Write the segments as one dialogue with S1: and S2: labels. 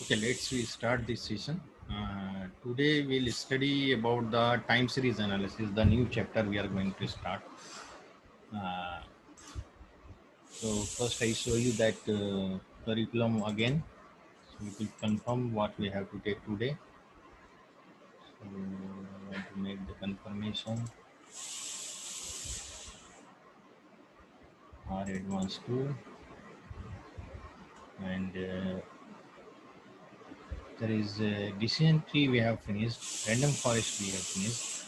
S1: Okay, let's we start this session. Today we'll study about the time series analysis, the new chapter we are going to start. Uh, so first I show you that curriculum again. So we will confirm what we have to take today. So I want to make the confirmation. R advanced 2 and there is decision tree we have finished, random forest we have finished.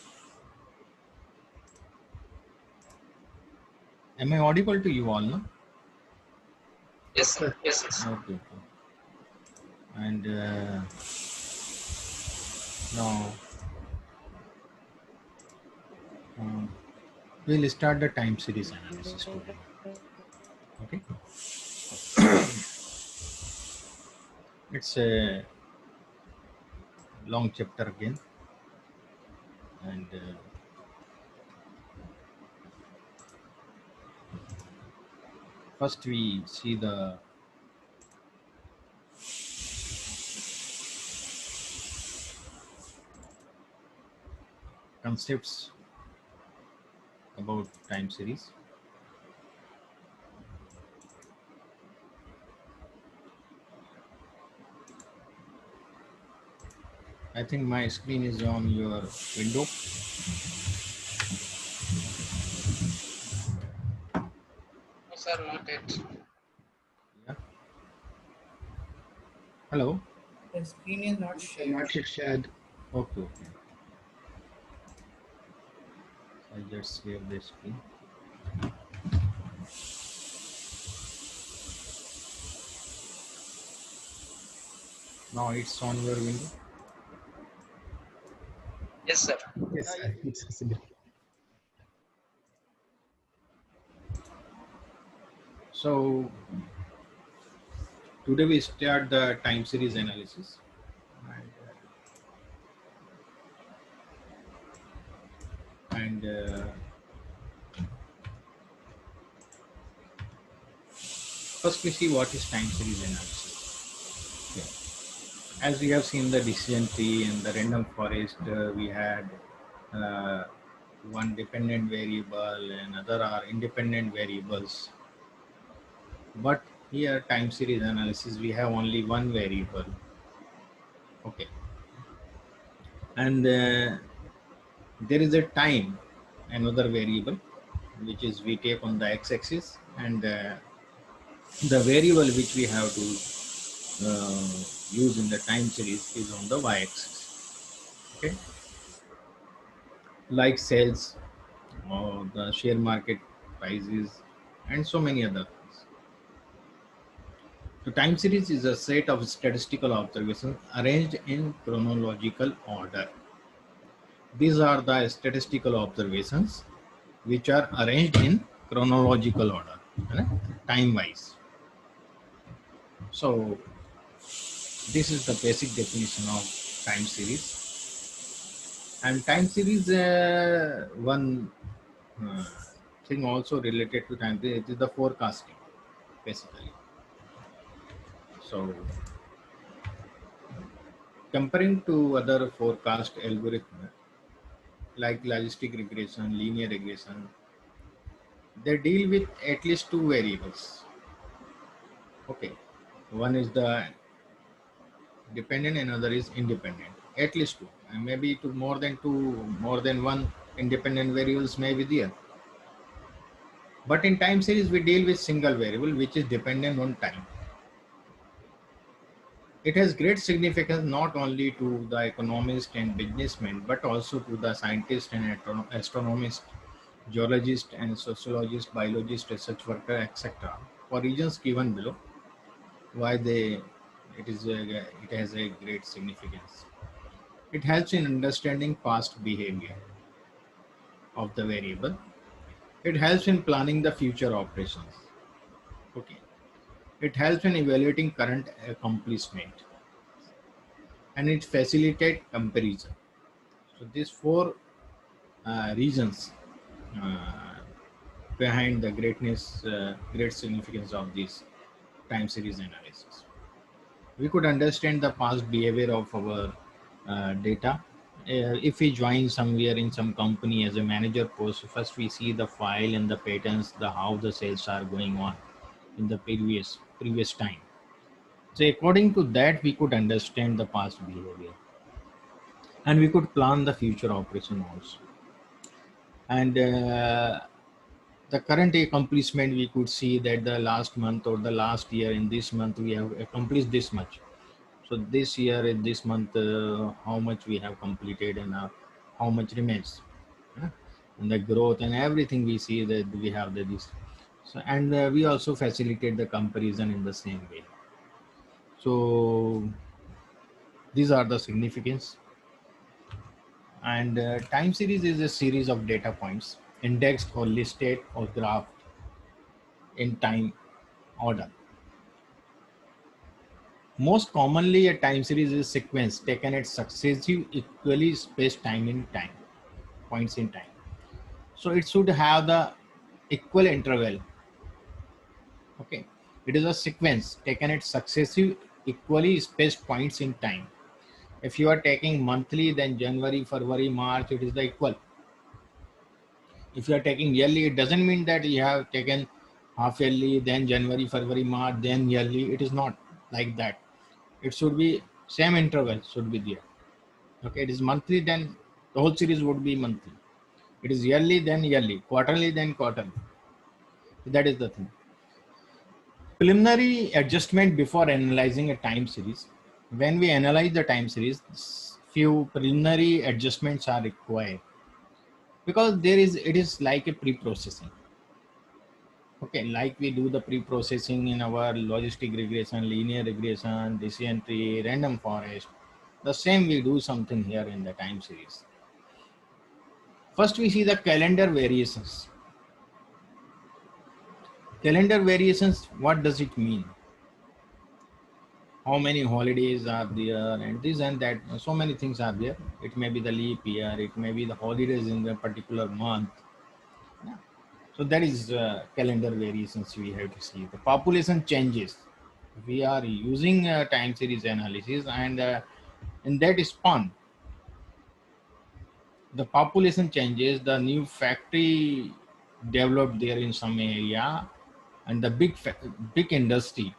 S1: Am I audible to you all? No?
S2: Yes, sir. Yes, yes.
S1: Okay, okay. And now we'll start the time series analysis today. Okay, it's a long chapter again, and first we see the concepts about time series. I think my screen is on your window.
S2: No, sir, not yet.
S1: Yeah. Hello.
S3: The screen is not shared.
S4: Not yet shared.
S1: Okay. Okay. I just share the screen. Now it's on your window.
S2: Yes, sir.
S4: Yes, sir. It's visible.
S1: So today we start the time series analysis. And first we see what is time series analysis. Okay. As we have seen the decision tree and the random forest, we had uh, one dependent variable and other are independent variables. But here time series analysis, we have only one variable. Okay. And there is a time, another variable, which is we take on the x-axis, and the variable which we have to use in the time series is on the y-axis. Okay, like sales or the share market prices and so many other things. So time series is a set of statistical observations arranged in chronological order. These are the statistical observations which are arranged in chronological order, time wise. So this is the basic definition of time series. And time series, one uh, thing also related to time, it is the forecasting, basically. So comparing to other forecast algorithm like logistic regression, linear regression, they deal with at least two variables. Okay, one is the dependent, another is independent. At least two, and maybe to more than one independent variables may be there. But in time series, we deal with single variable which is dependent on time. It has great significance not only to the economist and businessmen, but also to the scientist and astronomist, geologist and sociologist, biologist, research worker, etc. For reasons given below, why it has a great significance. It helps in understanding past behavior of the variable. It helps in planning the future operations. Okay. It helps in evaluating current accomplishment, and it facilitates comparison. So these four reasons uh, behind the great significance of this time series analysis. we could understand the past behavior of our data. If we join somewhere in some company as a manager post, first we see the file and the patterns, the how the sales are going on in the previous time. So according to that, we could understand the past behavior, and we could plan the future operation also. And the current accomplishment, we could see that the last month or the last year in this month we have accomplished this much. So this year in this month, how much we have completed and how much remains, uh, and the growth and everything, we see that we have this. So, and we also facilitate the comparison in the same way. So these are the significance. And time series is a series of data points indexed or listed or graphed in time order. Most commonly, a time series is a sequence taken at successive equally spaced time in time points in time. So it should have the equal interval. Okay, it is a sequence taken at successive equally spaced points in time. If you are taking monthly, then January, February, March, it is the equal. If you are taking yearly, it doesn't mean that you have taken half yearly, then January, February, March, then yearly. It is not like that. It should be same interval should be there. Okay, it is monthly, then the whole series would be monthly. It is yearly, then yearly, quarterly, then quarterly. That is the thing. Preliminary adjustment before analyzing a time series. When we analyze the time series, few preliminary adjustments are required because it is like a pre-processing. Okay, like we do the pre-processing in our logistic regression, linear regression, decision tree, random forest. The same we do something here in the time series. First, we see the calendar variations. Calendar variations, what does it mean? How many holidays are there and this and that, so many things are there. It may be the leap year, it may be the holidays in the particular month. Yeah. So that is calendar variations we have to see. The population changes. We are using time series analysis, and in that span, the population changes, the new factory developed there in some area, and the big industrial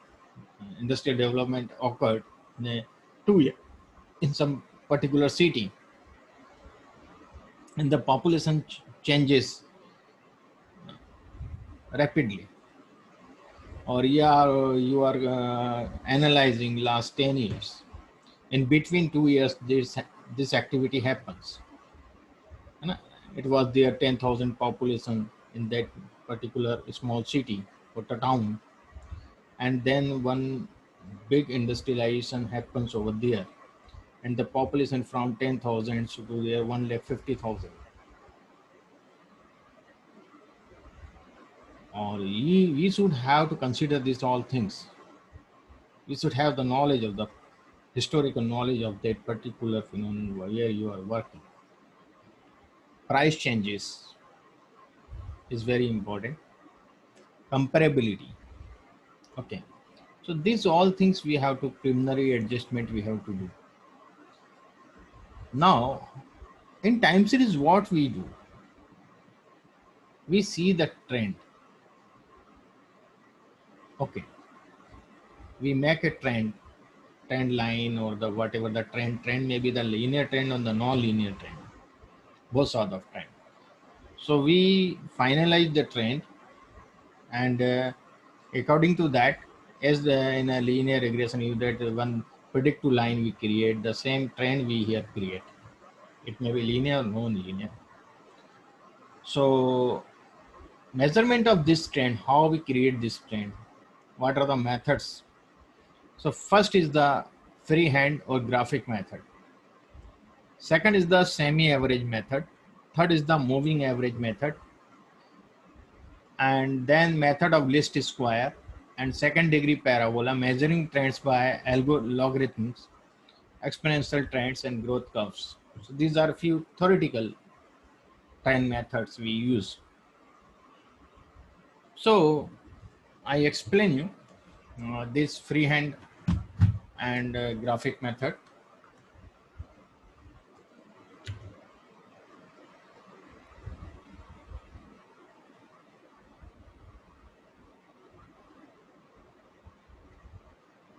S1: development occurred in a 2 year in some particular city, and the population changes rapidly. Or yeah, you are analyzing last 10 years. In between 2 years, this activity happens. And it was there 10,000 population in that particular small city or the town, and then one big industrialization happens over there, and the population from 10,000 to there 150,000. Or we should have to consider these all things. We should have the knowledge of the historical knowledge of that particular phenomenon where you are working. Price changes is very important. Comparability. Okay. So these all things we have to preliminary adjustment we have to do. Now, in time series, what we do, we see the trend. Okay. We make a trend line or the whatever the trend may be the linear trend or the non-linear trend, both sort of trend. So we finalize the trend, and according to that, as in a linear regression, you that one predictive line we create, the same trend we here create. It may be linear or non-linear. So measurement of this trend, how we create this trend, what are the methods? So first is the freehand or graphic method. Second is the semi-average method. Third is the moving average method. And then method of least square and second degree parabola, measuring trends by logarithms, exponential trends, and growth curves. So these are a few theoretical trend methods we use. So I explain you this freehand and graphic method.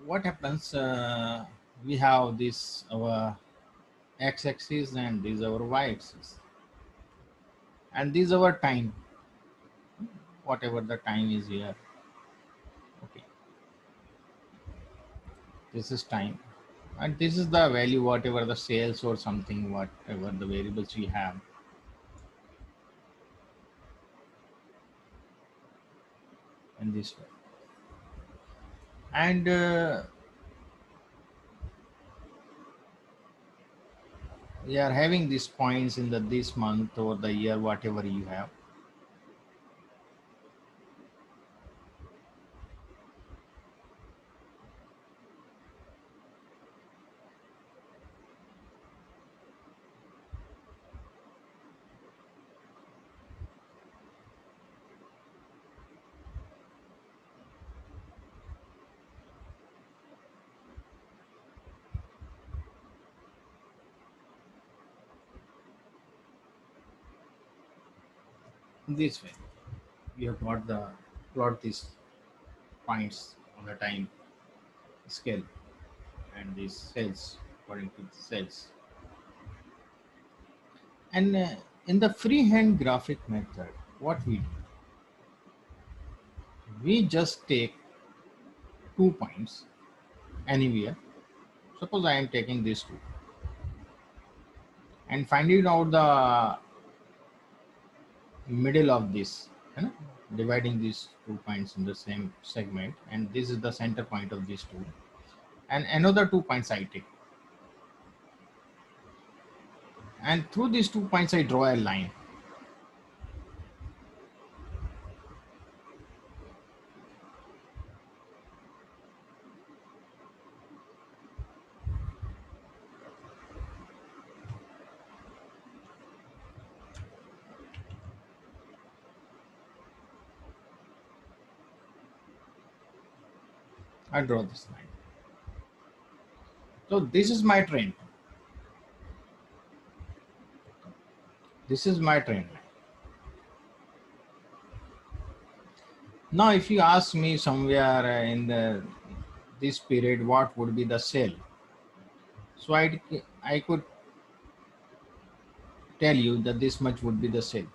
S1: What happens? We have this our x-axis and this our y-axis, and this our time, whatever the time is here. Okay, this is time, and this is the value, whatever the sales or something, whatever the variables we have. In this way, and we are having these points in the this month or the year, whatever you have. In this way, we have got the plot these points on the time scale and these cells according to the cells. And in the freehand graphic method, what we do, we just take 2 points anywhere. Suppose I am taking these two and finding out the middle of this, you know, dividing these 2 points in the same segment, and this is the center point of these two, and another 2 points I take, and through these 2 points I draw a line. I draw this line. So this is my trend. This is my trend line. Now, if you ask me somewhere in this period, what would be the sale? So I could tell you that this much would be the sale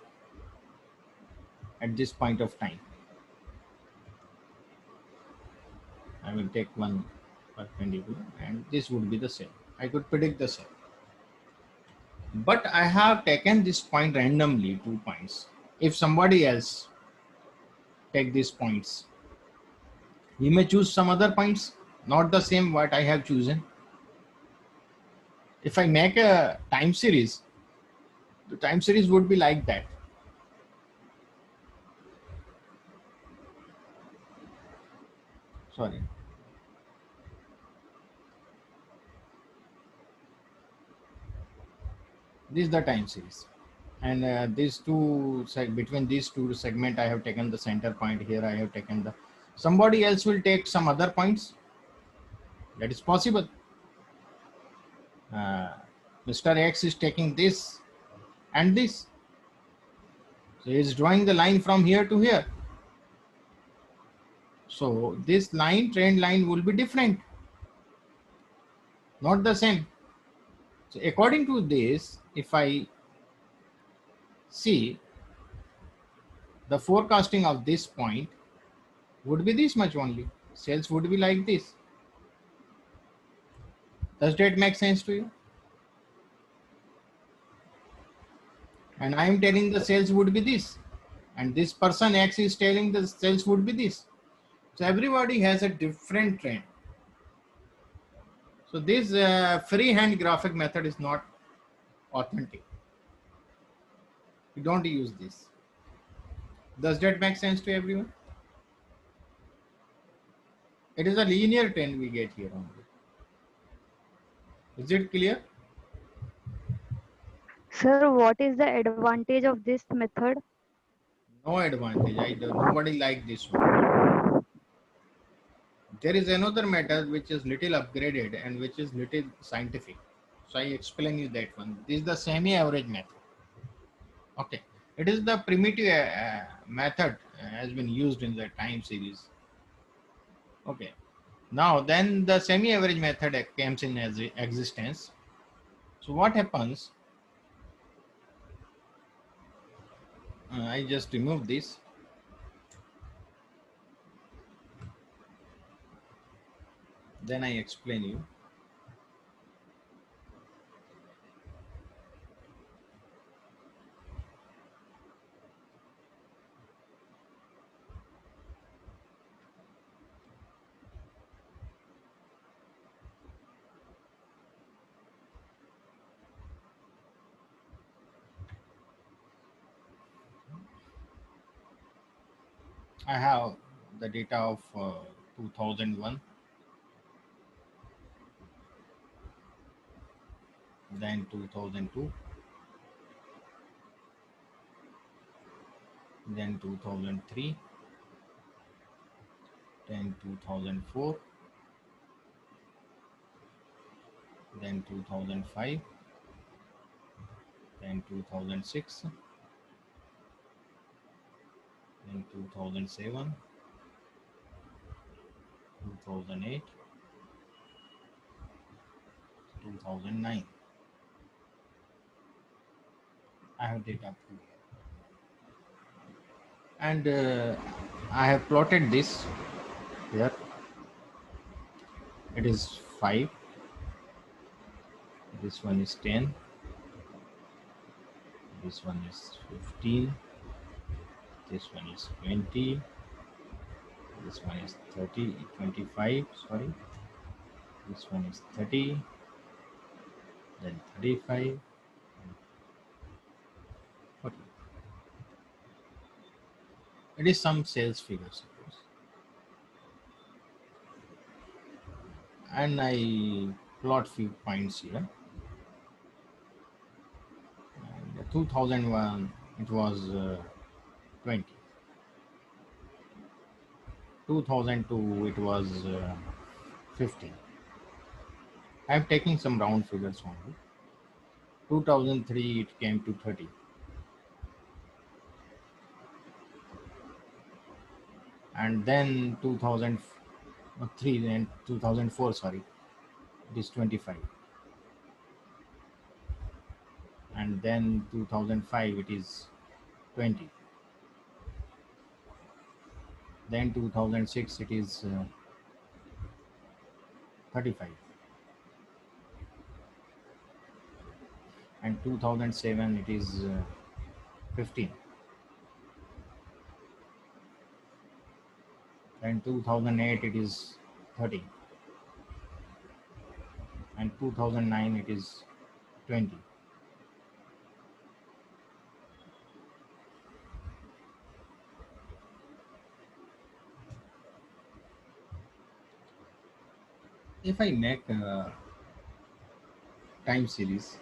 S1: at this point of time. I will take one perpendicular, and this would be the sale. I could predict the sale. But I have taken this point randomly, 2 points. If somebody else take these points, he may choose some other points, not the same what I have chosen. If I make a time series, the time series would be like that. Sorry. This is the time series. And these two, between these two segment, I have taken the center point here. I have taken the, somebody else will take some other points. That is possible. Mr. X is taking this and this. So he is drawing the line from here to here. So this line, trend line will be different, not the same. So according to this, if I see the forecasting of this point would be this much only. Sales would be like this. Does that make sense to you? And I am telling the sales would be this. And this person X is telling the sales would be this. So everybody has a different trend. So this freehand graphic method is not authentic. You don't use this. Does that make sense to everyone? It is a linear trend we get here only. Is it clear?
S5: Sir, what is the advantage of this method?
S1: No advantage. Nobody like this one. There is another method which is little upgraded and which is little scientific. So I explain you that one. This is the semi-average method. Okay, it is the primitive method has been used in the time series. Okay, now then the semi-average method comes in as existence. So what happens? I just remove this. Then I explain you. I have the data of 2001, then 2002, then 2003, then 2004, then 2005, then 2006, then 2007, 2008, 2009. I have data too. And I have plotted this here. It is 5. This one is 10. This one is 15. This one is 20. This one is 30, 25. Sorry. This one is 30. Then 35. 40. It is some sales figure, suppose. And I plot few points here. And 2001, it was 20. 2002, it was 15. I am taking some round figures only. 2003, it came to 30. And then 2003 and 2004, sorry, it is 25. And then 2005, it is 20. Then 2006, it is 35. And 2007, it is 15. And 2008, it is 30. And 2009, it is 20. If I make a time series,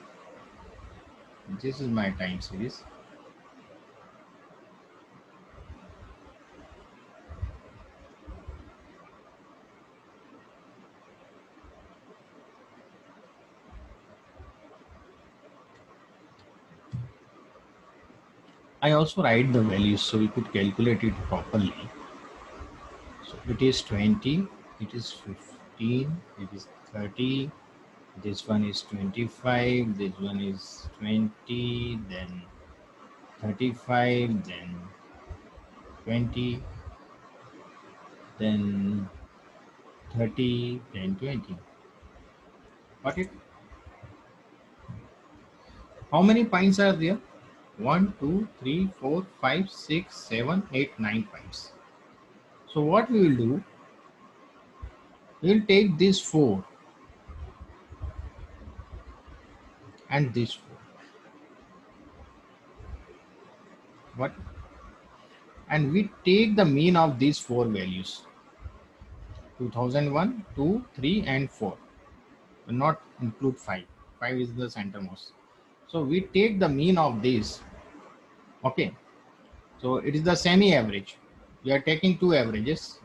S1: this is my time series. I also write the values so we could calculate it properly. So it is 20, it is 15, it is 30, this one is 25, this one is 20, then 35, then 20, then 30, then 20. Got it? How many pints are there? 1, 2, 3, 4, 5, 6, 7, 8, 9 pints. So what we will do, we will take this 4 and this 4. What? And we take the mean of these 4 values. 2001, 2, 3 and 4. Will not include 5. 5 is the centermost. So we take the mean of this. Okay. So it is the semi-average. We are taking 2 averages.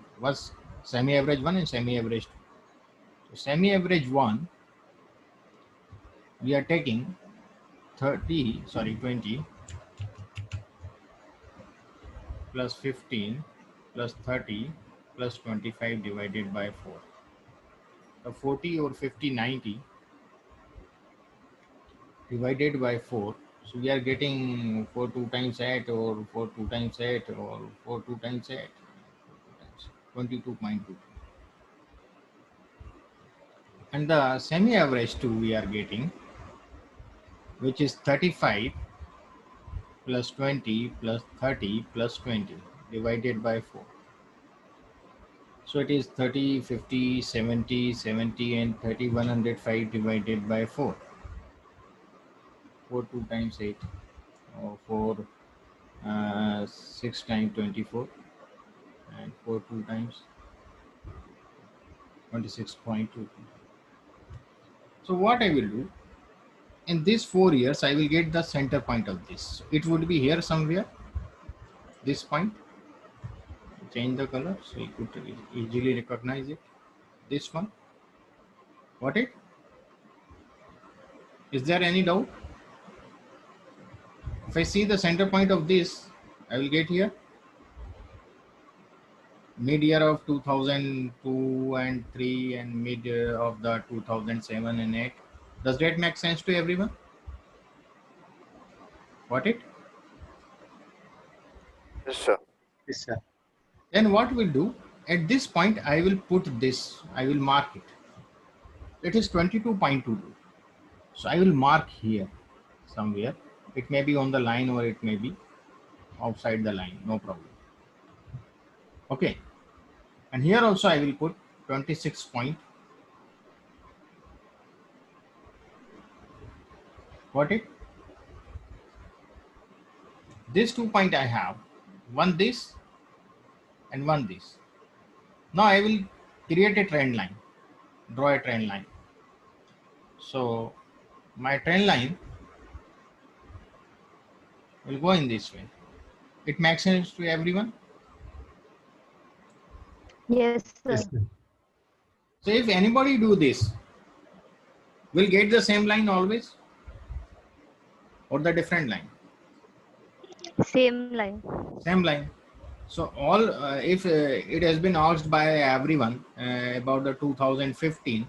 S1: Semi-average 1 and semi-average 2. So semi-average 1, we are taking 20 plus 15 plus 30 plus 25 divided by 4. The 40 or 50, 90 divided by 4. So we are getting 4 2 times 8 or 4 2 times 8 or 4 2 times 8. 22.2. And the semi-average 2 we are getting, which is 35 plus 20 plus 30 plus 20 divided by 4. So it is 30, 50, 70, 70 and 30, 105 divided by 4. 4 2 times 8 or 4 6 times 24 and 4 2 times 26.2. So what I will do, in these 4 years I will get the center point of this. It would be here somewhere, this point. Change the color so you could easily recognize it. This one. Got it? Is there any doubt? If I see the center point of this, I will get here. Mid year of 2002 and 3 and mid of the 2007 and 8. Does that make sense to everyone? Got it?
S6: Yes, sir.
S4: Yes, sir.
S1: Then what we'll do, at this point, I will put this, I will mark it. It is 22.22. So I will mark here somewhere. It may be on the line or it may be outside the line, no problem. Okay. And here also I will put 26 point. Got it? This 2 point I have, one this and one this. Now I will create a trend line, draw a trend line. So my trend line will go in this way. It makes sense to everyone?
S5: Yes, sir.
S4: Yes, sir.
S1: So if anybody do this, will get the same line always or the different line?
S5: Same line.
S1: Same line. So all if it has been asked by everyone about the 2015,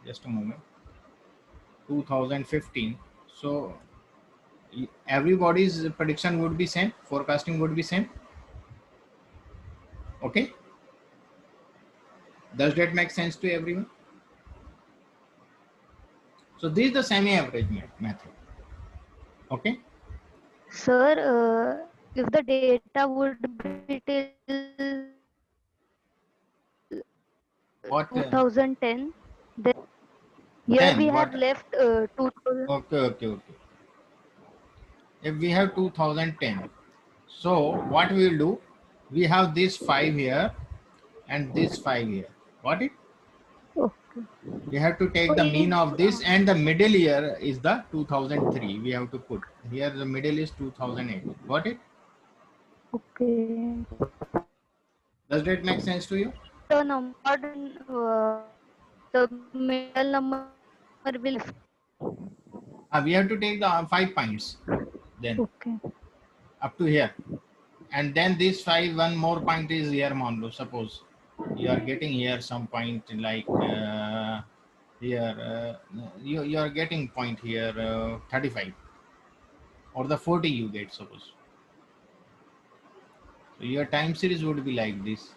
S1: just a moment, 2015. So everybody's prediction would be same, forecasting would be same. Okay. Does that make sense to everyone? So this is the semi-average method. Okay.
S5: Sir, if the data would be till
S1: What?
S5: 2010, then here
S1: Then
S5: we
S1: what?
S5: have left 2000.
S1: Okay. If we have 2010, so what we will do? We have this 5 here and this 5 here. Got it?
S5: Okay.
S1: We have to take the mean of this, and the middle year is the 2003. We have to put here, the middle is 2008. Got it?
S5: Okay.
S1: Does that make sense to you?
S5: The number, the middle number will.
S1: We have to take the 5 points then
S5: Okay.
S1: up to here, and then this 5, one more point is here. Manlo, suppose you are getting here some point like here, you are getting point here 35 or the 40 you get, suppose. So your time series would be like this.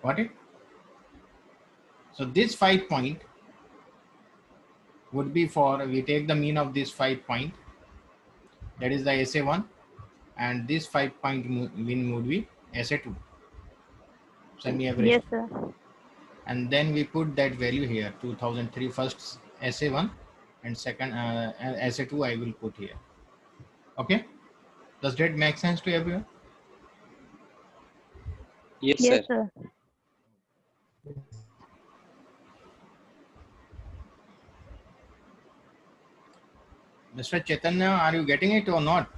S1: Got it? So this 5 point would be for, we take the mean of this 5 point, that is the SA1, and this 5 point mean would be SA2, semi-average.
S5: Yes, sir.
S1: And then we put that value here, 2003 first SA1 and second SA2 I will put here. Okay? Does that make sense to everyone?
S2: Yes,
S5: Yes,
S2: sir.
S5: sir.
S1: Mr. Chaitanya, are you getting it or not?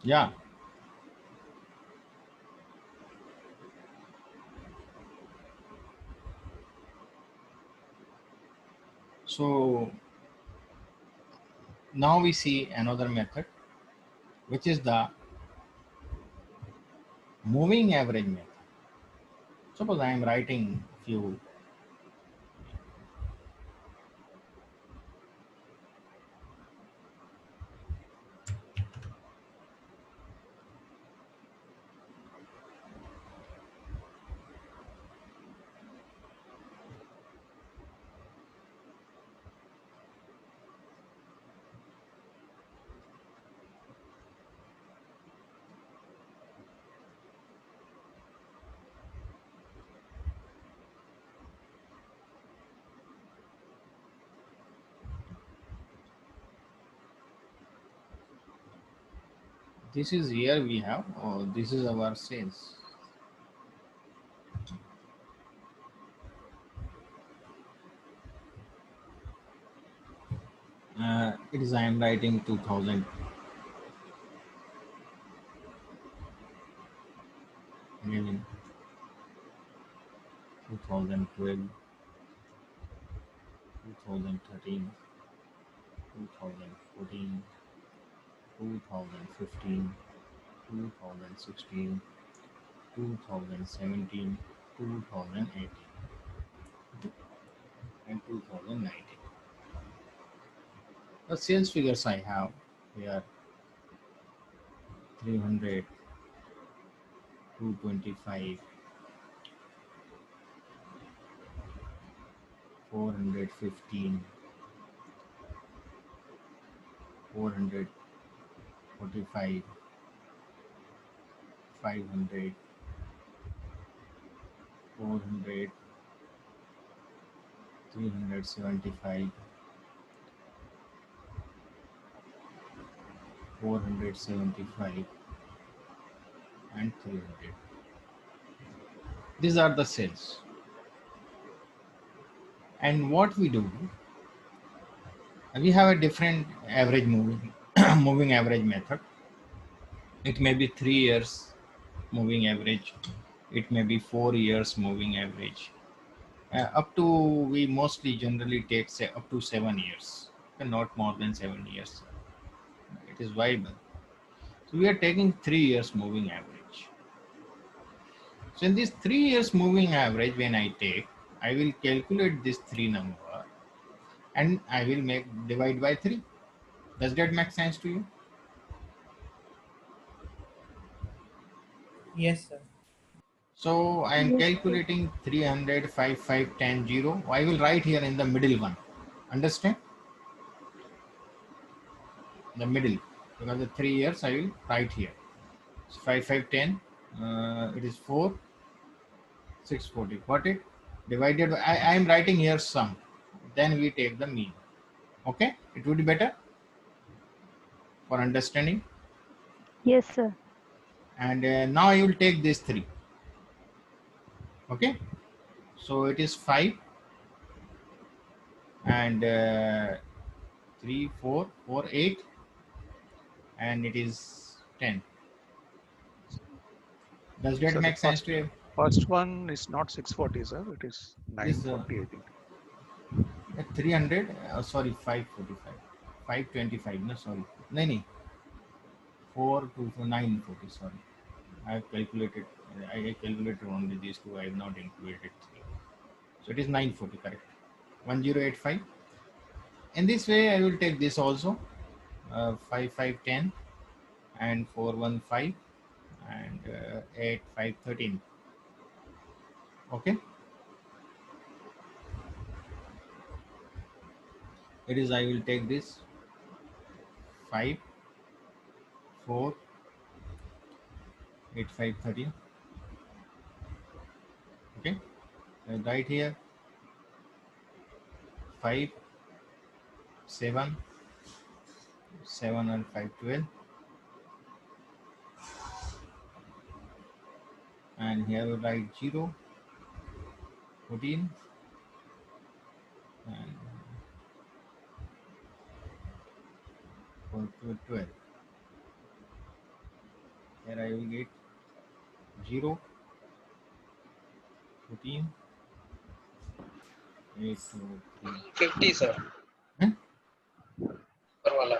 S1: Yeah. So now we see another method, which is the moving average method. Suppose I am writing few. This is here we have. Oh, this is our sales. It is I am writing 2000, maybe 2012, 2013, 2014, 2015, 2016, 2017, 2018, and 2019. The sales figures I have here: 300, 225, 415, 445, 500, 400, 375, 475, and 300. These are the sales. And what we do, we have a different average moving moving average method. It may be 3 years moving average. It may be 4 years moving average. Up to, we mostly generally take say up to 7 years, and not more than 7 years. It is viable. So we are taking 3 years moving average. So in this 3 years moving average, when I take, I will calculate this three number and I will make divide by 3. Does that make sense to you?
S3: Yes, sir.
S1: So I am
S5: Yes, sir.
S1: calculating 300, 5, 5, 10, 0. I will write here in the middle one. Understand? The middle. Because the 3 years I will write here. So 5, 5, 10. It is 4, 640. Got it? Divided by, I am writing here sum. Then we take the mean. Okay? It would be better for understanding.
S5: Yes, sir.
S1: And now I will take this 3. Okay? So it is 5 and 3, 4, 4, 8, and it is 10. Does that
S6: So the
S1: make sense to you?
S6: first one is not 640, sir. It is
S1: This
S6: 940, I think.
S1: 300, sorry, 545, 525, no, sorry. No, no, 4 to 940, sorry. I have calculated, I calculated only these two, I have not included 3. So it is 940, correct. 1085. In this way, I will take this also, 5, 5, 10, and 4, 1, 5, and 8, 5, 13. Okay. It is, I will take this 5, 4, 8, 5, 13. Okay. Right here 5, 7, 7 and 5, 12. And here we write 0, 14, and 4, 12. Here I will get 0, 14, 8, 2, 3.
S2: 50, sir.
S1: Huh?
S2: Parwala.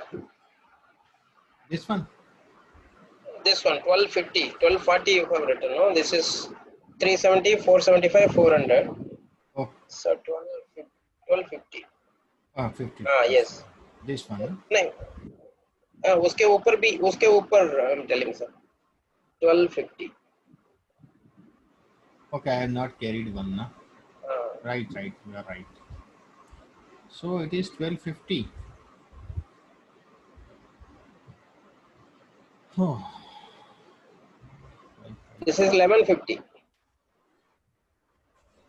S1: This one?
S2: This one, 1250, 1240 you have written, no? This is 370, 475, 400.
S1: Oh,
S2: So 1250.
S1: 50.
S2: हाँ, yes.
S1: This one, huh?
S2: नहीं, उसके ऊपर भी, उसके ऊपर I am telling sir. 1250.
S1: Okay, I have not carried one. Na?
S2: हाँ,
S1: Right, you are right. So it is 1250. Oh.
S2: this is 1150.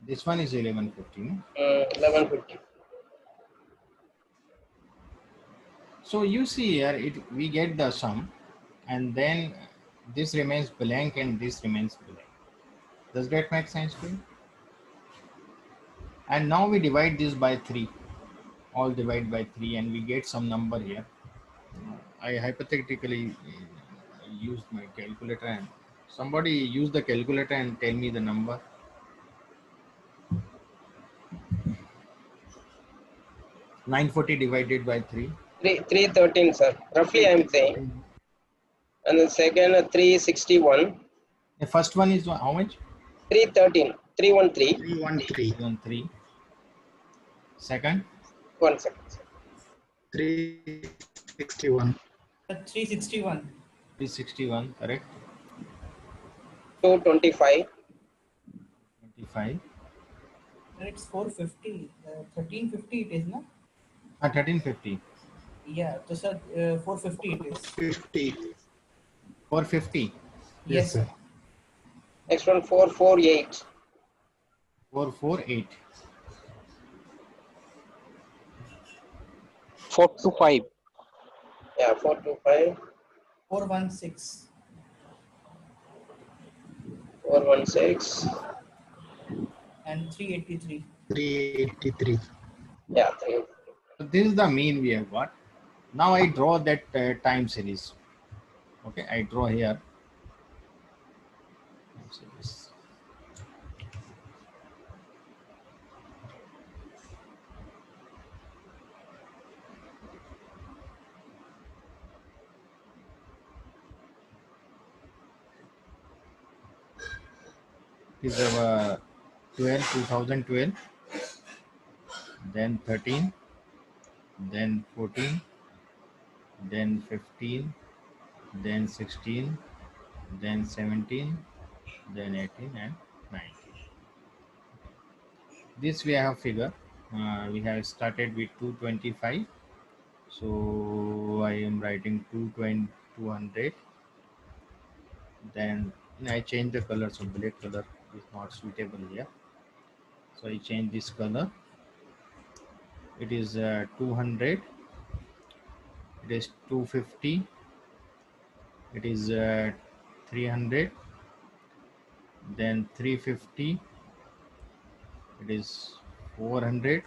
S1: This one is 1150. No?
S2: 1150.
S1: So you see here, we get the sum, and then this remains blank and this remains blank. Does that make sense to you? And now we divide this by 3. All divide by 3 and we get some number here. I hypothetically used my calculator, and somebody use the calculator and tell me the number. $940 divided by 3.
S2: 313 sir. Roughly I am saying. And the second 361.
S1: The first one is how much?
S2: 313. 313.
S4: 313.
S1: 3. Second?
S2: 1 second. Sir.
S4: 361.
S3: 361.
S1: 361, correct?
S2: 225.
S1: 25.
S3: And it's 450. 1350 it is, no?
S1: 1350.
S3: Yeah, so sir, 450 it is.
S4: 50.
S1: 450.
S3: Yes, sir.
S2: Next one 448.
S1: 448.
S7: 425.
S2: Yeah, 425.
S3: 416.
S2: 416.
S3: And 383.
S4: 383.
S2: Yeah, 3.
S1: So this is the mean we have got. Now I draw that time series. Okay, I draw here. Time series. This is our 2012, then 13, then 14, then 15, then 16, then 17, then 18 and 19. This we have figure. We have started with 225. So I am writing 200. Then I change the color, so black color is not suitable here. So I change this color. It is 200. It is 250. It is 300. Then 350. It is 400.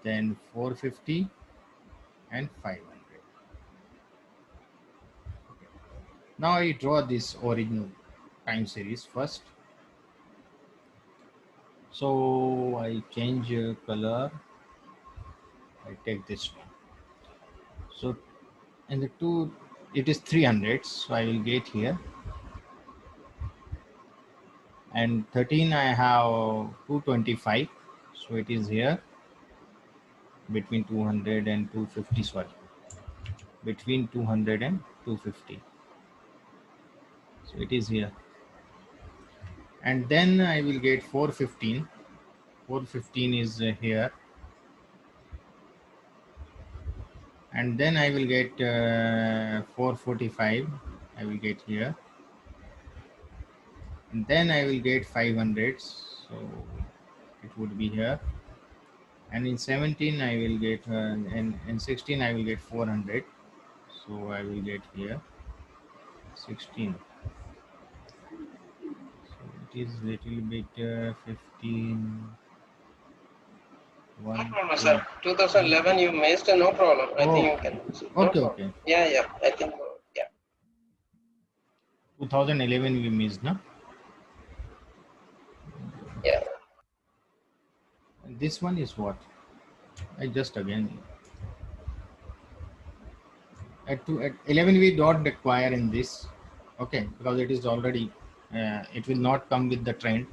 S1: Then 450 and 500. Now I draw this original time series first. So I change color. I take this one. So in the two, it is 300. So I will get here. And 13 I have 225. So it is here between 200 and 250. Sorry, between 200 and 250. So it is here. And then I will get 415. 415 is here. And then I will get 445. I will get here. And then I will get 500. So it would be here. And in 17 I will get, and in 16 I will get 400. So I will get here 16. So it is little bit 15.
S2: No problem, sir. 2011 you missed, no problem. I think you can. No
S1: Okay,
S2: problem.
S1: okay.
S2: Yeah, I think, yeah.
S1: 2011 we missed, no?
S2: Yeah.
S1: This one is what? I just again at 11 we don't require in this, okay, because it is already it will not come with the trend,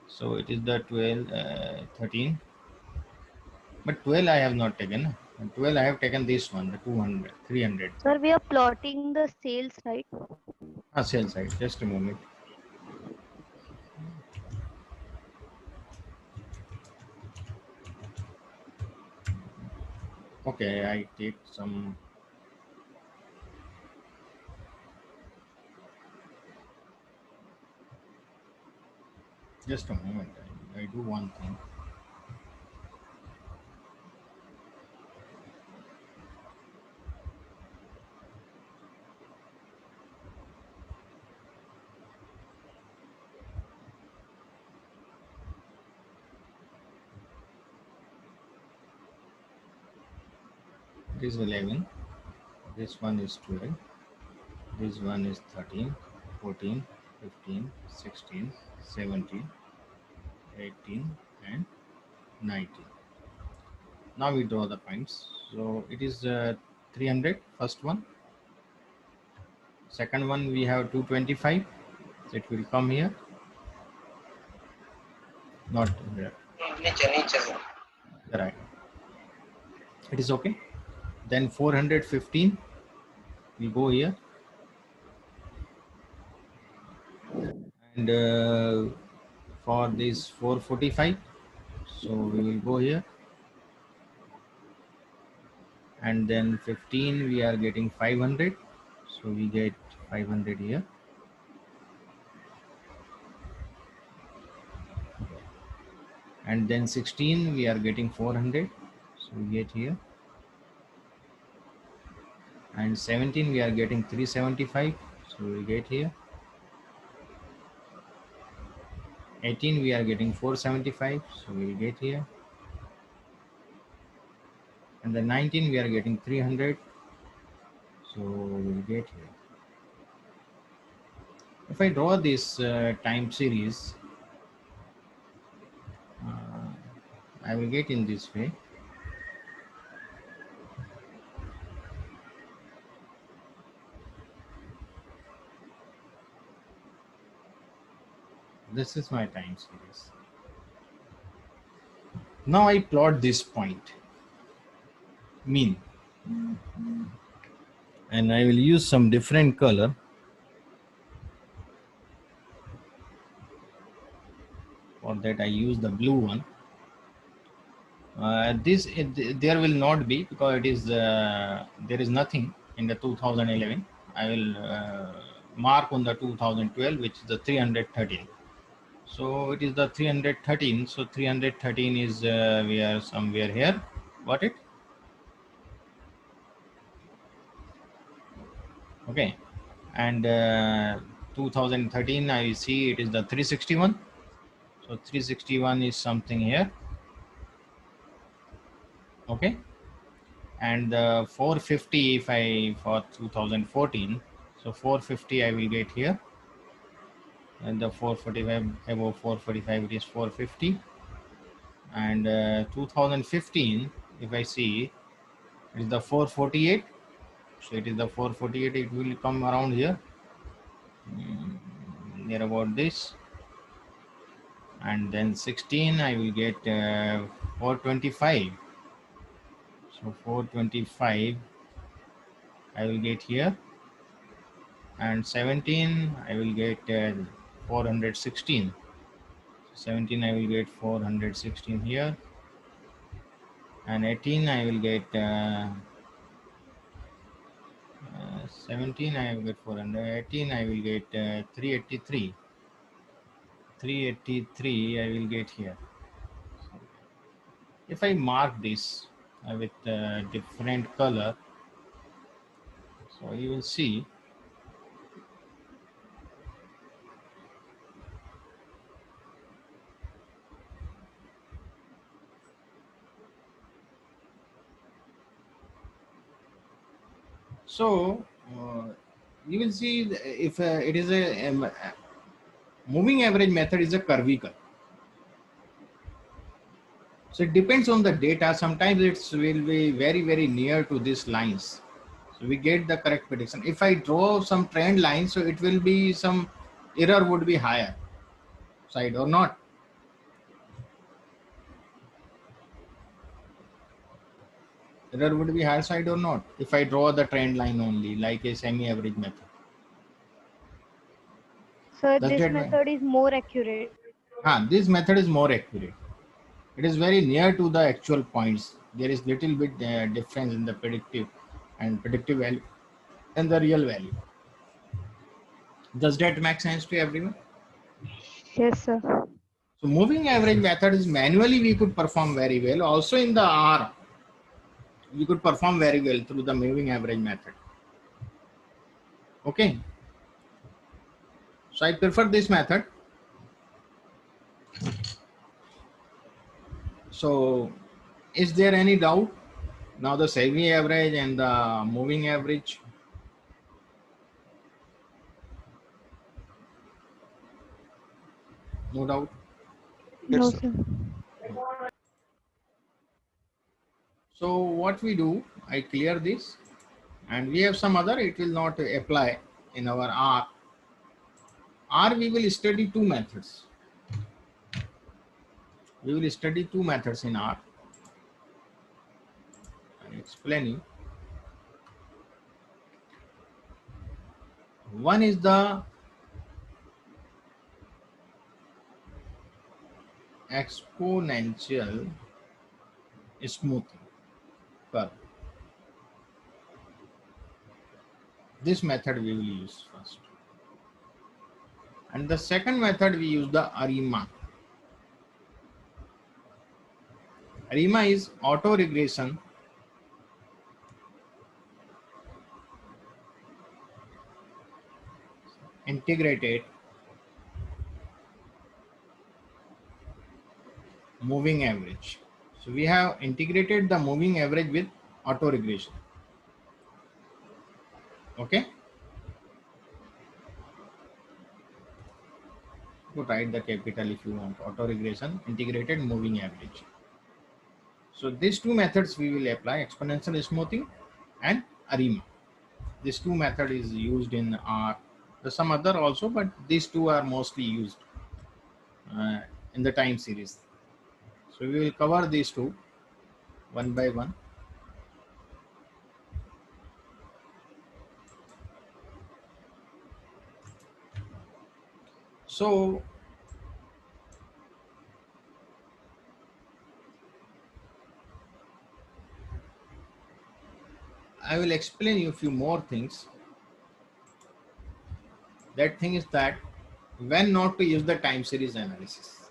S1: so it is the 12 13, but 12 I have not taken. 12 I have taken this one, the 200 300.
S5: Sir, we are plotting the sales, right?
S1: Sell side, just a moment. Okay, I take some. Just a moment. I do one thing. This is 11. This one is 12. This one is 13, 14, 15, 16, 17, 18, and 19. Now we draw the points. So it is 300, first one. Second one we have 225. So it will come here. Not here.
S2: Niche, sir.
S1: Right. It is okay. Then 415. We go here. And for this 445. So we will go here. And then 15 we are getting 500, so we get 500 here. And then 16 we are getting 400, so we get here. And 17 we are getting 375, so we get here. 18 we are getting 475, so we will get here. And then 19 we are getting 300, so we will get here. If I draw this time series, I will get in this way. This is my time series. Now I plot this point, mean, and I will use some different color. For that I use the blue one. There will not be, because it is there is nothing in the 2011. I will mark on the 2012, which is the 313. So it is the 313. So 313 is we are somewhere here. Got it? Okay. And 2013 I see it is the 361. So 361 is something here. Okay. And 450 if I for 2014. So 450 I will get here. And the 445 above 445 it is 450. And 2015 if I see it is the 448. So it is the 448, it will come around here, near about this. And then 16 I will get 425. So 425 I will get here. And 17 I will get 416. 17 I will get 416 here. And 18 I will get 17 I will get 400. 18 I will get 383. 383 I will get here. If I mark this with different color, so you will see so you will see if it is a moving average method is a curvical. So it depends on the data. Sometimes it will be very, very near to these lines. So we get the correct prediction. If I draw some trend line, so it will be some error would be higher side or not. Error would be higher side or not. If I draw the trend line only like a semi-average method.
S5: Sir,
S1: Does
S5: this
S1: that mean?
S5: method is more accurate.
S1: This method is more accurate. It is very near to the actual points. There is little bit difference in the predictive value and the real value. Does that make sense to everyone?
S5: Yes, sir.
S1: So moving average method is manually we could perform very well. Also in the R, we could perform very well through the moving average method. Okay. So I prefer this method. So is there any doubt? Now the semi average and the moving average. No doubt.
S5: No,
S6: Yes, sir.
S5: sir.
S1: So what we do, I clear this and we have some other, it will not apply in our R. R we will study two methods. We will study two methods in R. I'm explaining. One is the exponential smoothing curve. This method we will use first. And the second method we use the ARIMA. ARIMA is auto regression integrated moving average. So we have integrated the moving average with auto regression. Okay. To write the capital if you want. Auto regression integrated moving average. So these two methods we will apply, exponential smoothing and ARIMA. This two method is used in R. There's some other also, but these two are mostly used in the time series. So we will cover these two one by one. So I will explain you a few more things. That thing is that when not to use the time series analysis.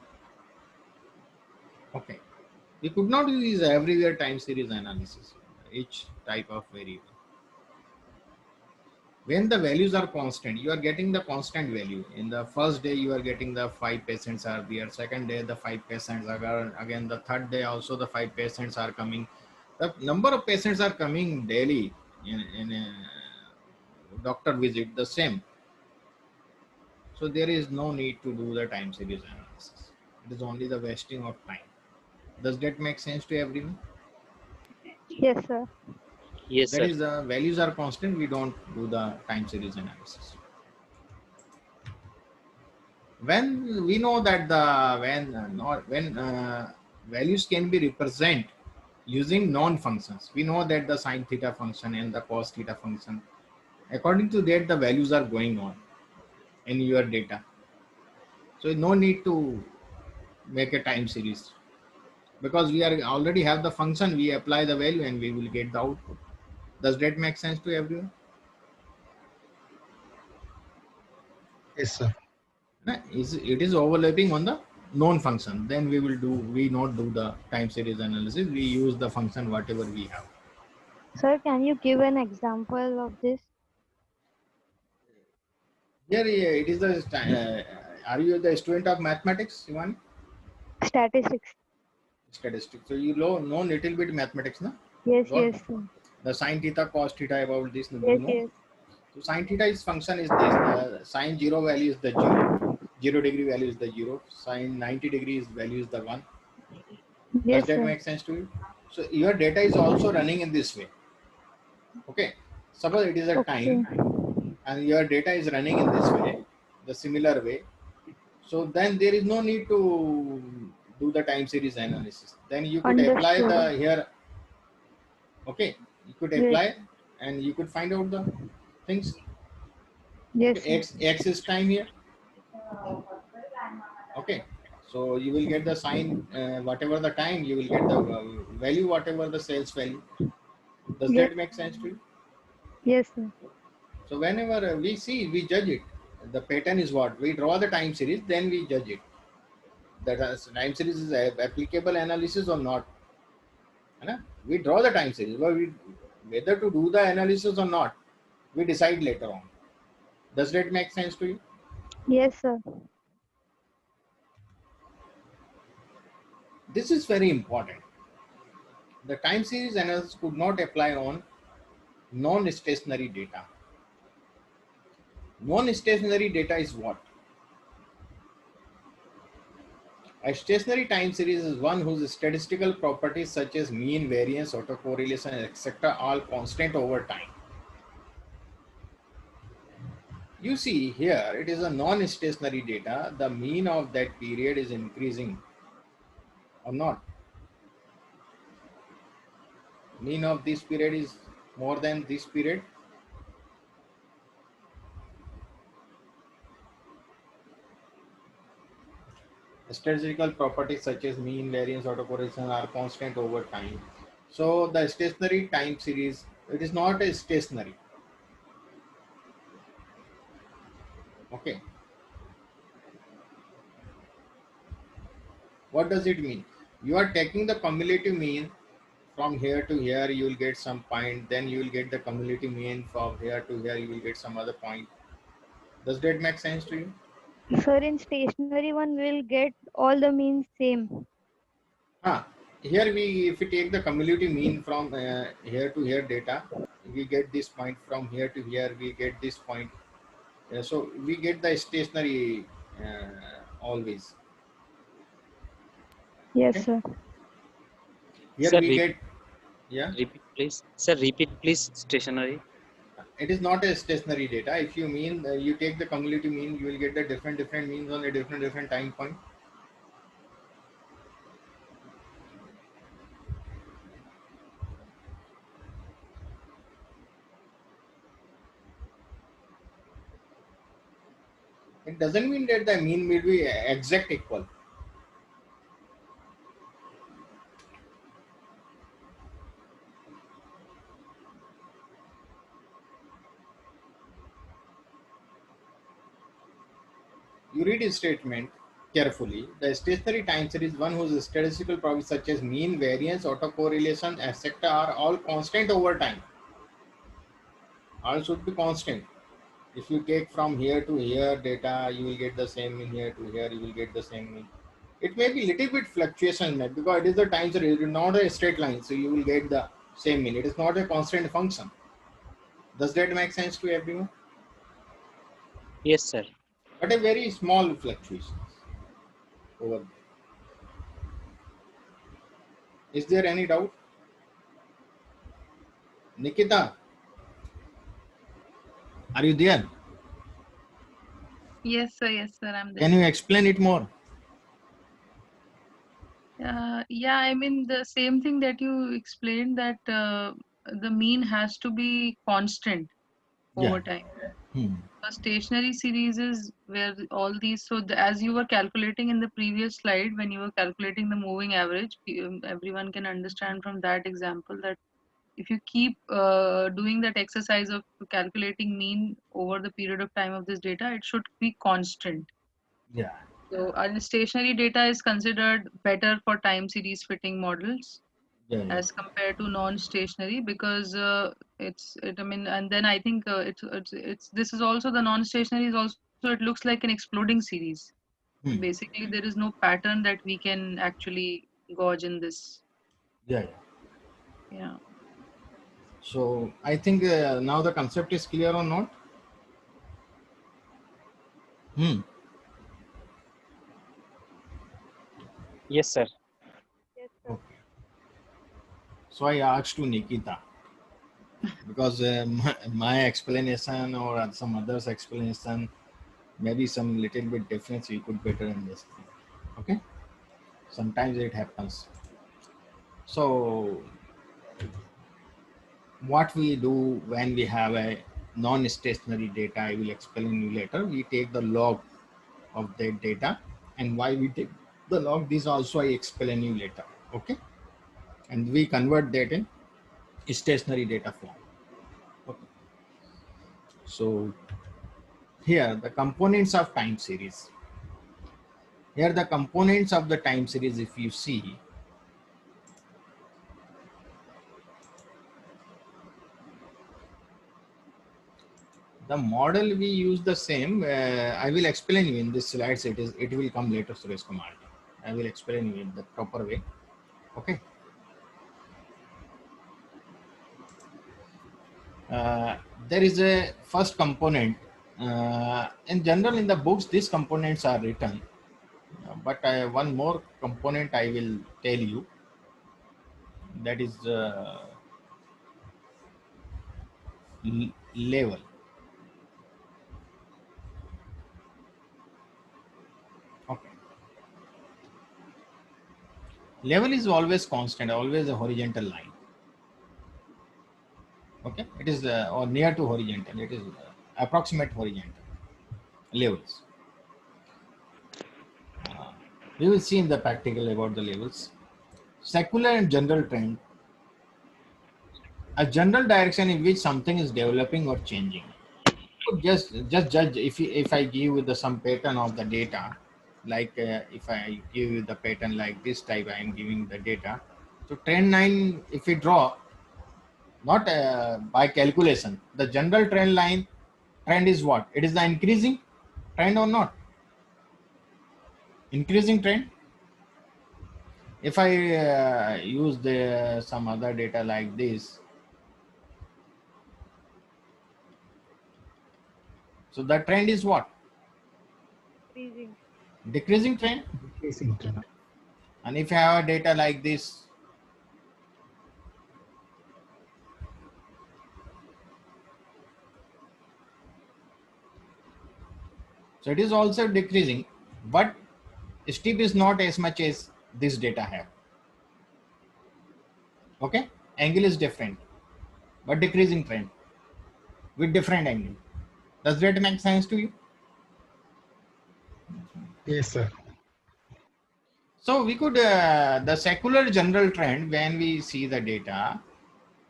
S1: Okay. We could not use everywhere time series analysis, each type of variable. When the values are constant, you are getting the constant value. In the first day, you are getting the 5 patients are there. Second day, the 5 patients are again. The third day, also the 5 patients are coming. The number of patients are coming daily in a doctor visit, the same. So there is no need to do the time series analysis. It is only the wasting of time. Does that make sense to everyone?
S5: Yes, sir.
S2: Yes,
S1: That
S2: sir.
S1: is the values are constant. We don't do the time series analysis. When we know that the values can be represented using non-functions, we know that the sine theta function and the cos theta function, according to that the values are going on in your data. So no need to make a time series because we are already have the function. We apply the value and we will get the output. Does that make sense to everyone?
S4: Yes, sir.
S1: It is overlapping on the known function, then we not do the time series analysis. We use the function whatever we have.
S5: Sir, can you give an example of this?
S1: Here it is the are you the student of mathematics, Ivan?
S5: Statistics.
S1: Statistics. So you know little bit mathematics, na?
S5: Yes,
S1: Got
S5: yes, sir.
S1: the sine theta, cos theta, about this, you
S5: Yes,
S1: know.
S5: yes.
S1: So sin theta is function is this. The sin 0 value is the 0. 0 degree value is the 0. Sin 90 degrees value is the 1. Does
S5: Yes,
S1: that
S5: sir.
S1: make sense to you? So your data is also running in this way. Okay. Suppose it is a
S5: Okay.
S1: time and your data is running in this way, the similar way. So then there is no need to do the time series analysis. Then you could apply
S5: Understood.
S1: the here. Okay. You could
S5: Yes.
S1: apply and you could find out the things. Okay.
S5: Yes, sir.
S1: X is time here. Okay. So you will get the sign, whatever the time, you will get the value, whatever the sales value. Does
S5: Yes.
S1: that make sense to you?
S5: Yes, sir.
S1: So whenever we see, we judge it. The pattern is what? We draw the time series, then we judge it. That time series is applicable analysis or not. है ना? We draw the time series, but whether to do the analysis or not, we decide later on. Does that make sense to you?
S5: Yes, sir.
S1: This is very important. The time series analysis could not apply on non-stationary data. Non-stationary data is what? A stationary time series is one whose statistical properties such as mean, variance, autocorrelation, etc. all constant over time. You see here, it is a non-stationary data. The mean of that period is increasing or not. Mean of this period is more than this period. Statistical properties such as mean, variance, autocorrelation are constant over time. So the stationary time series, it is not a stationary. Okay. What does it mean? You are taking the cumulative mean from here to here, you will get some point. Then you will get the cumulative mean from here to here, you will get some other point. Does that make sense to you?
S5: Sir, in stationary one, we'll get all the means same.
S1: Ah, here if we take the cumulative mean from here to here data, we get this point. From here to here, we get this point. So we get the stationary always.
S5: Yes,
S1: Okay.
S5: sir.
S1: Here
S7: Sir,
S1: we get, yeah,
S7: repeat please. Sir, repeat please. Stationary.
S1: it is not a stationary data. If you mean you take the cumulative mean, you will get the different means on a different time point. It doesn't mean that the mean will be exact equal. You read his statement carefully. The stationary time series, one whose statistical properties such as mean, variance, autocorrelation, etc. are all constant over time. All should be constant. If you take from here to here data, you will get the same mean. Here to here, you will get the same mean. It may be little bit fluctuation because it is the time series, it is not a straight line, so you will get the same mean. It is not a constant function. Does that make sense to everyone?
S7: Yes, sir.
S1: But a very small fluctuations over there. Is there any doubt? Nikita, are you there?
S8: Yes, sir, I'm there.
S1: Can you explain it more?
S8: Yeah, I mean the same thing that you explained, that the mean has to be constant over time.
S1: Hmm.
S8: A stationary series is where all these, so as you were calculating in the previous slide, when you were calculating the moving average, everyone can understand from that example that if you keep doing that exercise of calculating mean over the period of time of this data, it should be constant.
S1: Yeah.
S8: So our stationary data is considered better for time series fitting models
S1: Yeah.
S8: as compared to non-stationary, because I mean, and then I think it's this is also, the non-stationary is also, it looks like an exploding series.
S1: Hmm.
S8: Basically, there is no pattern that we can actually gauge in this.
S1: Yeah.
S8: Yeah.
S1: So I think now the concept is clear or not? Hmm.
S7: Yes, sir.
S5: Yes, sir.
S1: Okay. So I asked to Nikita because my explanation or some others' explanation, maybe some little bit difference we could better understand. Okay. Sometimes it happens. So what we do when we have a non-stationary data, I will explain you later. We take the log of that data, and why we take the log, this also I explain you later. Okay. And we convert that in stationary data form. Okay. So here the components of time series. Here the components of the time series, if you see, the model we use the same. I will explain you in this slides. It will come later, Suresh Kumar. I will explain you in the proper way. Okay. There is a first component. In general, in the books, these components are written, but one more component I will tell you. That is level. Okay. Level is always constant, always a horizontal line. Okay, it is or near to horizontal. It is approximate horizontal levels. We will see in the practical about the levels. Secular and general trend, a general direction in which something is developing or changing. Just judge if I give you the some pattern of the data, like if I give you the pattern like this type, I am giving the data. So trend line, if we draw, not by calculation, the general trend line, trend is what? It is the increasing trend or not? Increasing trend. If I use the some other data like this, so the trend is what?
S5: Increasing.
S1: Decreasing trend.
S4: Decreasing trend.
S1: And if I have a data like this, so it is also decreasing, but steep is not as much as this data have. Okay, angle is different, but decreasing trend with different angle. Does that make sense to you?
S4: Yes, sir.
S1: So we could the secular general trend, when we see the data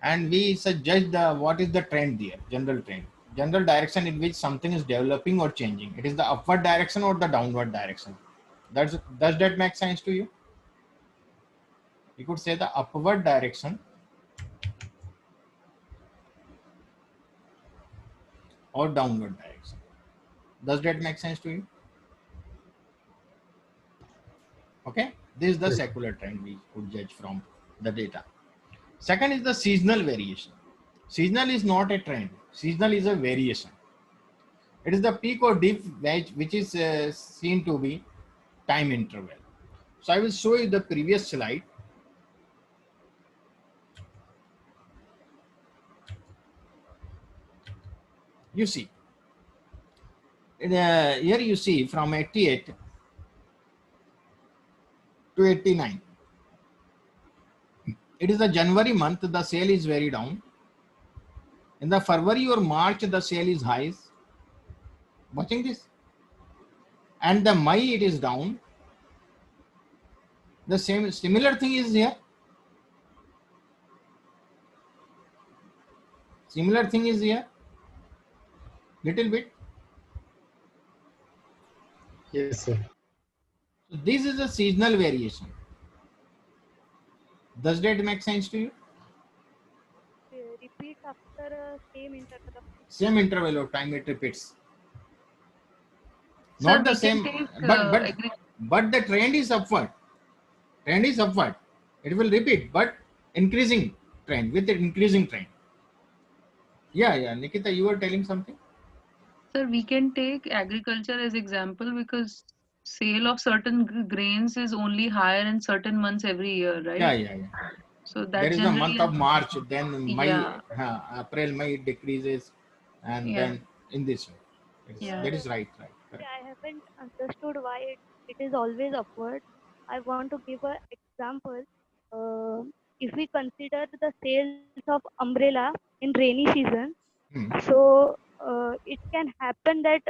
S1: and we suggest the what is the trend there, general direction in which something is developing or changing. It is the upward direction or the downward direction. Does that make sense to you? You could say the upward direction or downward direction. Does that make sense to you? Okay, this is the
S4: Yes.
S1: secular trend we could judge from the data. Second is the seasonal variation. Seasonal is not a trend. Seasonal is a variation. It is the peak or dip which is seen to be time interval. So I will show you the previous slide. You see, here you see from 88 to 89. It is the January month, the sale is very down. In the February or March, the sale is high. Watching this. And the May, it is down. The same similar thing is here. Similar thing is here. Little bit.
S4: Yes, sir.
S1: So this is a seasonal variation. Does that make sense to you?
S5: Repeat after same interval of
S1: Same interval of time it repeats.
S8: Sir,
S1: Not the
S8: we can
S1: same,
S8: take
S1: but the trend is upward. Trend is upward. It will repeat, but increasing trend with the increasing trend. Yeah, Nikita, you were telling something.
S8: Sir, we can take agriculture as example because sale of certain grains is only higher in certain months every year,
S1: Yeah,
S8: right?
S1: yeah, yeah.
S8: So
S1: There
S8: that
S1: is the month
S8: generally,
S1: of March, then May,
S8: yeah,
S1: April, May it decreases, and
S8: yeah,
S1: then in this way.
S8: yeah.
S1: That is right, right, correct.
S5: I haven't understood why it is always upward. I want to give an example. If we consider the sales of umbrella in rainy season,
S1: Hmm.
S5: so it can happen that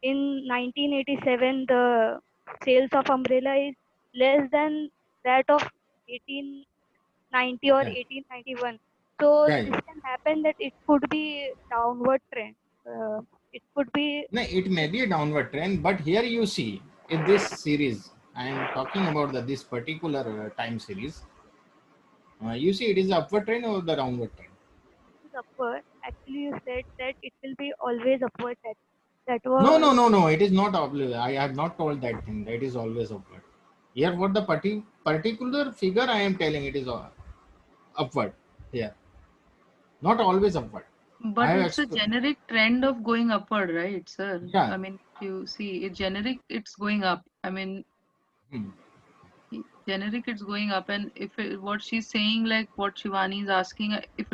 S5: in 1987 the sales of umbrella is less than that of 1890 or
S1: Yeah,
S5: 1891. So
S1: yeah,
S5: this
S1: yeah.
S5: can happen that it could be downward trend. It could be
S1: No, it may be a downward trend, but here you see in this series, I am talking about this particular time series. You see, it is the upward trend or the downward trend.
S5: upward. Actually, you said that it will be always upward. That
S1: No, no,
S5: was
S1: no, no. It is not upward. I have not told that thing. That is always upward. Here, what the particular figure I am telling, it is upward. Here, not always upward. I
S8: But
S1: have
S8: it's a generic trend of going upward, right, sir?
S1: yeah.
S8: I mean, if you see it generic, it's going up. I mean,
S1: Hmm.
S8: generic, it's going up. And if what she's saying, like what Shivani is asking, if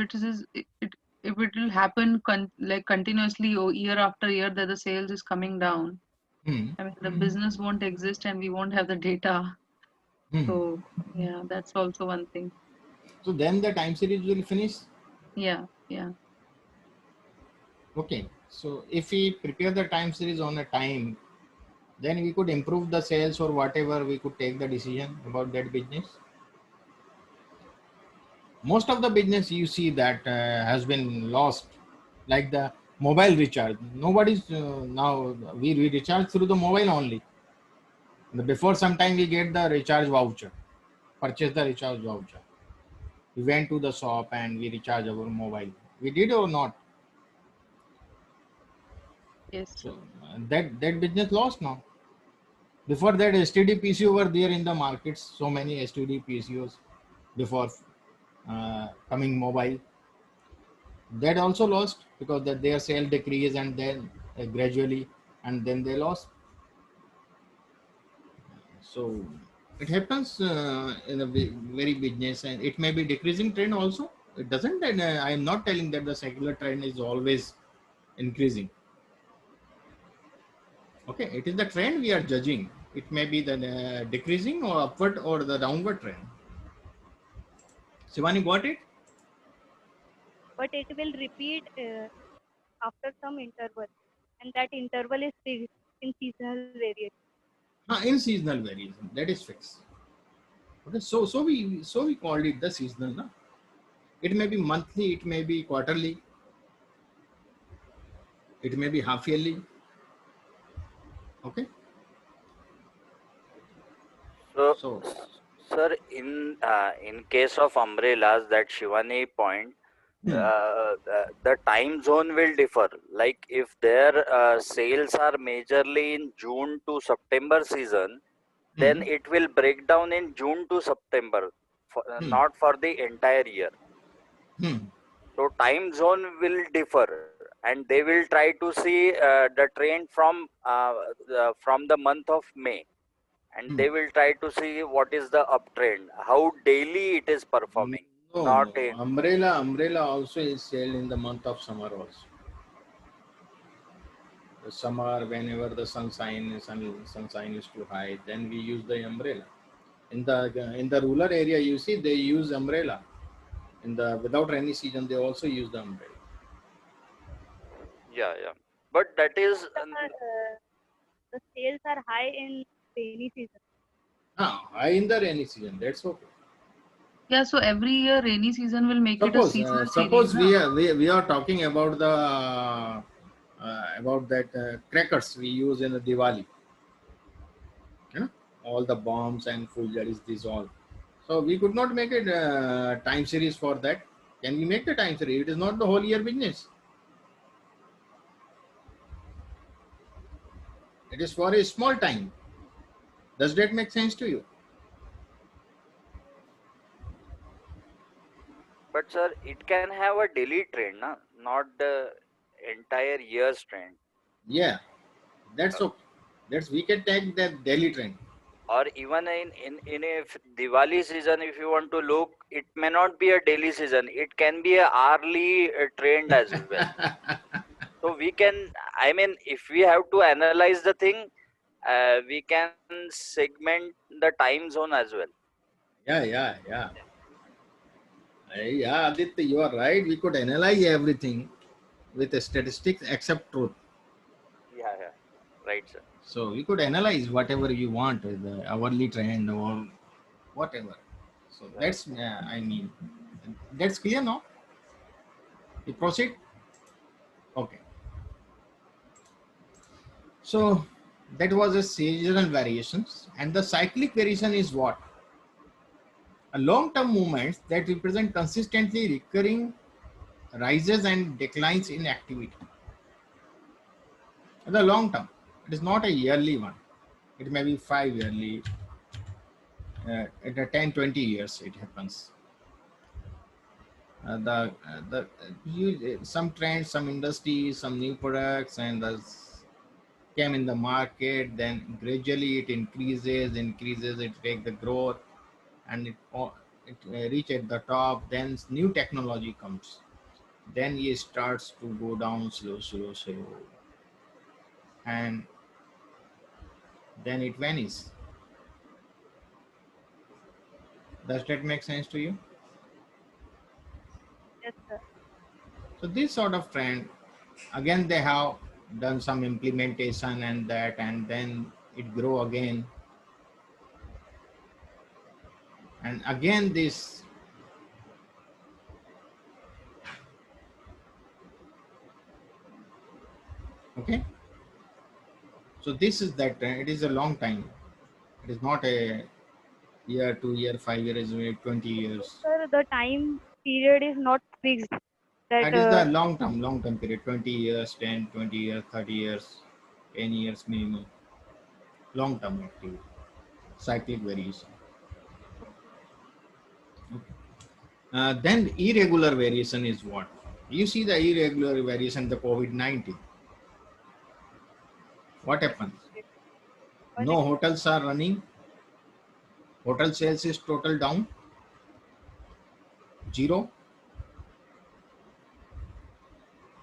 S8: if it will happen like continuously or year after year that the sales is coming down,
S1: Hmm.
S8: I mean, the business won't exist and we won't have the data.
S1: Hmm.
S8: So yeah, that's also one thing.
S1: So then the time series will finish.
S8: Yeah, yeah.
S1: Okay. So if we prepare the time series on a time, then we could improve the sales or whatever. We could take the decision about that business. Most of the business you see that has been lost, like the mobile recharge. Nobody's now we recharge through the mobile only. Before some time we get the recharge voucher, purchase the recharge voucher. We went to the shop and we recharge our mobile. We did or not?
S8: Yes,
S1: So
S8: sir.
S1: that business lost now. Before that, STD PCO were there in the markets. So many STD PCOs before coming mobile. That also lost because that their sale decreased and then gradually, and then they lost. So it happens in a very business, and it may be decreasing trend also. It doesn't. And I am not telling that the secular trend is always increasing. Okay, it is the trend we are judging. It may be the decreasing or upward or the downward trend. Shivani got it?
S5: but it will repeat after some interval, and that interval is fixed in seasonal variation.
S1: In seasonal variation, that is fixed. Okay, so we called it the seasonal. Na? It may be monthly, it may be quarterly, it may be half yearly. Okay,
S9: So,
S1: so
S9: sir, in case of umbrellas, that Shivani point,
S1: hmm,
S9: the time zone will differ. Like if their sales are majorly in June to September season, then
S1: hmm,
S9: it will break down in June to September,
S1: hmm,
S9: not for the entire year.
S1: hmm,
S9: So time zone will differ, and they will try to see the trend from the month of May, and
S1: hmm.
S9: they will try to see what is the uptrend, how daily it is performing,
S1: No,
S9: not
S1: no. Umbrella also is sold in the month of summer also. The summer, whenever the sunshine is too high, then we use the umbrella. In the rural area, you see they use umbrella. In the without rainy season, they also use the umbrella.
S9: yeah, yeah. But that is
S5: The sales are high in rainy season.
S1: High in the rainy season. That's okay.
S8: Yeah, so every year rainy season will make it a seasonal series,
S1: Suppose
S8: na?
S1: we are talking about the about that crackers we use in the Diwali. You know, all the bombs and fooleries, these all. So we could not make a time series for that. Can we make the time series? It is not the whole year business. It is for a small time. Does that make sense to you?
S9: but sir, it can have a daily trend, na? Not the entire year's trend.
S1: Yeah, that's okay. That's we can take that daily trend.
S9: Or even in a Diwali season, if you want to look, it may not be a daily season. It can be a hourly trend as well. So we can, I mean, if we have to analyze the thing, we can segment the time zone as well.
S1: Yeah. Yeah, Aditya, you are right. We could analyze everything with the statistics except truth.
S9: Yeah, right, sir.
S1: So we could analyze whatever you want, the hourly trend or whatever. So
S9: Right.
S1: that's, I mean, that's clear now. We proceed. Okay. So that was a seasonal variations, and the cyclic variation is what? A long-term movements that represent consistently recurring rises and declines in activity. The long term, it is not a yearly one. It may be 5 yearly, at a 10, 20 years it happens. Some trends, some industries, some new products, and came in the market. Then gradually it increases. It take the growth, and it reach at the top. Then new technology comes. Then it starts to go down slow, and then it vanishes. Does that make sense to you?
S5: Yes, sir.
S1: So this sort of trend, again they have done some implementation and that, and then it grow again, and again this. Okay, so this is that trend. It is a long time. It is not a year, 2 year, 5 years, 20 years.
S5: Sir, the time period is not fixed. That
S1: That is the long term period, 20 years, 10, 20 years, 30 years, 10 years minimum. Long term activity, cyclic variation. Then irregular variation is what? You see the irregular variation, the COVID-19. What happens? No hotels are running. Hotel sales is total down. Zero.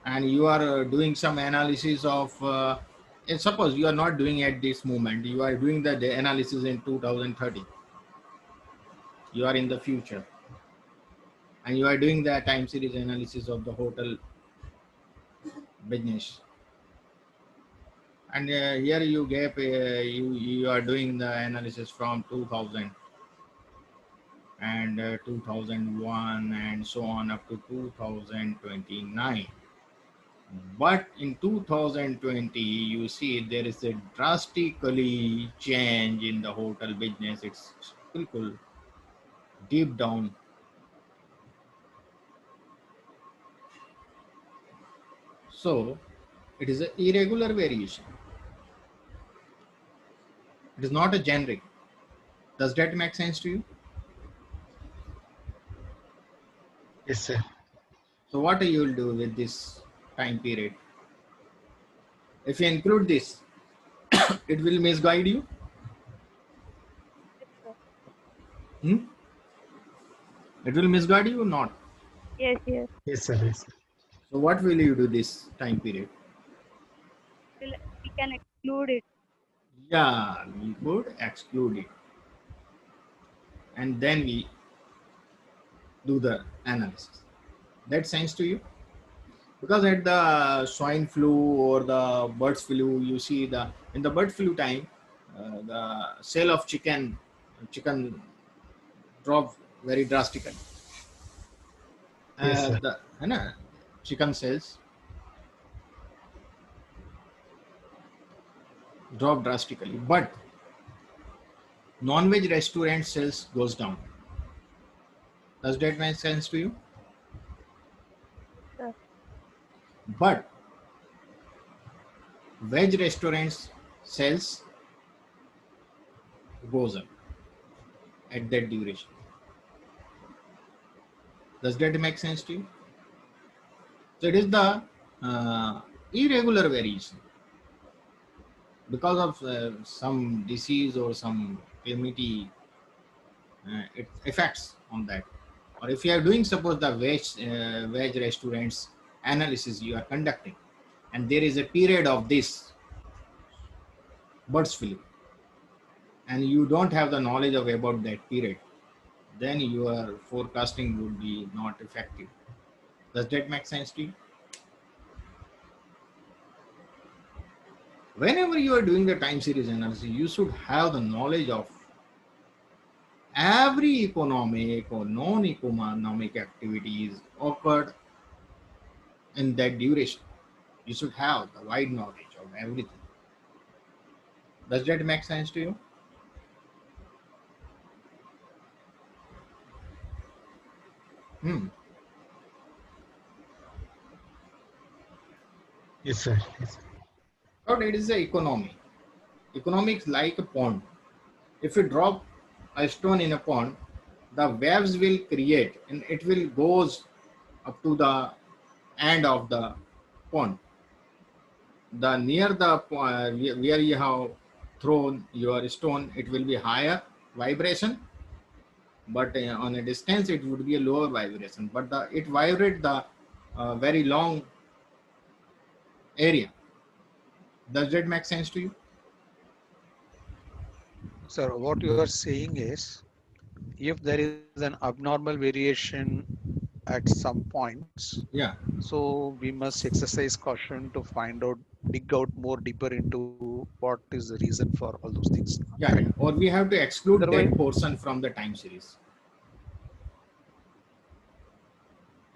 S1: And you are doing some analysis of, and suppose you are not doing at this moment. You are doing the analysis in 2030. You are in the future. And you are doing the time series analysis of the hotel business. And here you are doing the analysis from 2000 and 2001 and so on up to 2029. But in 2020 you see there is a drastically change in the hotel business. It's cool deep down. So it is an irregular variation. It is not a generic. Does that make sense to you?
S4: Yes, sir.
S1: So what you will do with this time period? If you include this, it will misguide you. Hmm? It will misguide you or not?
S5: yes.
S4: Yes, sir. Yes, sir.
S1: So what will you do this time period?
S5: We can exclude it.
S1: Yeah, we could exclude it. And then we do the analysis. That sense to you? Because at the swine flu or the bird flu, you see in the bird flu time, the sale of chicken drop very drastically.
S4: Yes, sir.
S1: The chicken sales drop drastically, but non-veg restaurant sales goes down. Does that make sense to you?
S5: Sir.
S1: But veg restaurants sales goes up at that duration. Does that make sense to you? So it is the irregular variation. because of some disease or some calamity, it affects on that. Or if you are doing, suppose the veg restaurants analysis you are conducting, and there is a period of this birds flu, and you don't have the knowledge of about that period, then your forecasting would be not effective. Does that make sense to you? Whenever you are doing the time series analysis, you should have the knowledge of every economic or non-economic activities occurred in that duration. You should have the wide knowledge of everything. Does that make sense to you? Hmm.
S4: Yes, sir. Yes.
S1: But it is the economy. Economics like a pond. If you drop a stone in a pond, the waves will create and it will goes up to the end of the pond. The near the where you have thrown your stone, it will be higher vibration, but on a distance it would be a lower vibration. But it vibrate the very long area. Does that make sense to you?
S6: Sir, what you are saying is, if there is an abnormal variation at some points,
S1: Yeah,
S6: so we must exercise caution to find out, dig out more deeper into what is the reason for all those things.
S1: yeah,
S6: Correct.
S1: yeah. Or we have to exclude
S6: Otherwise,
S1: that portion from the time series.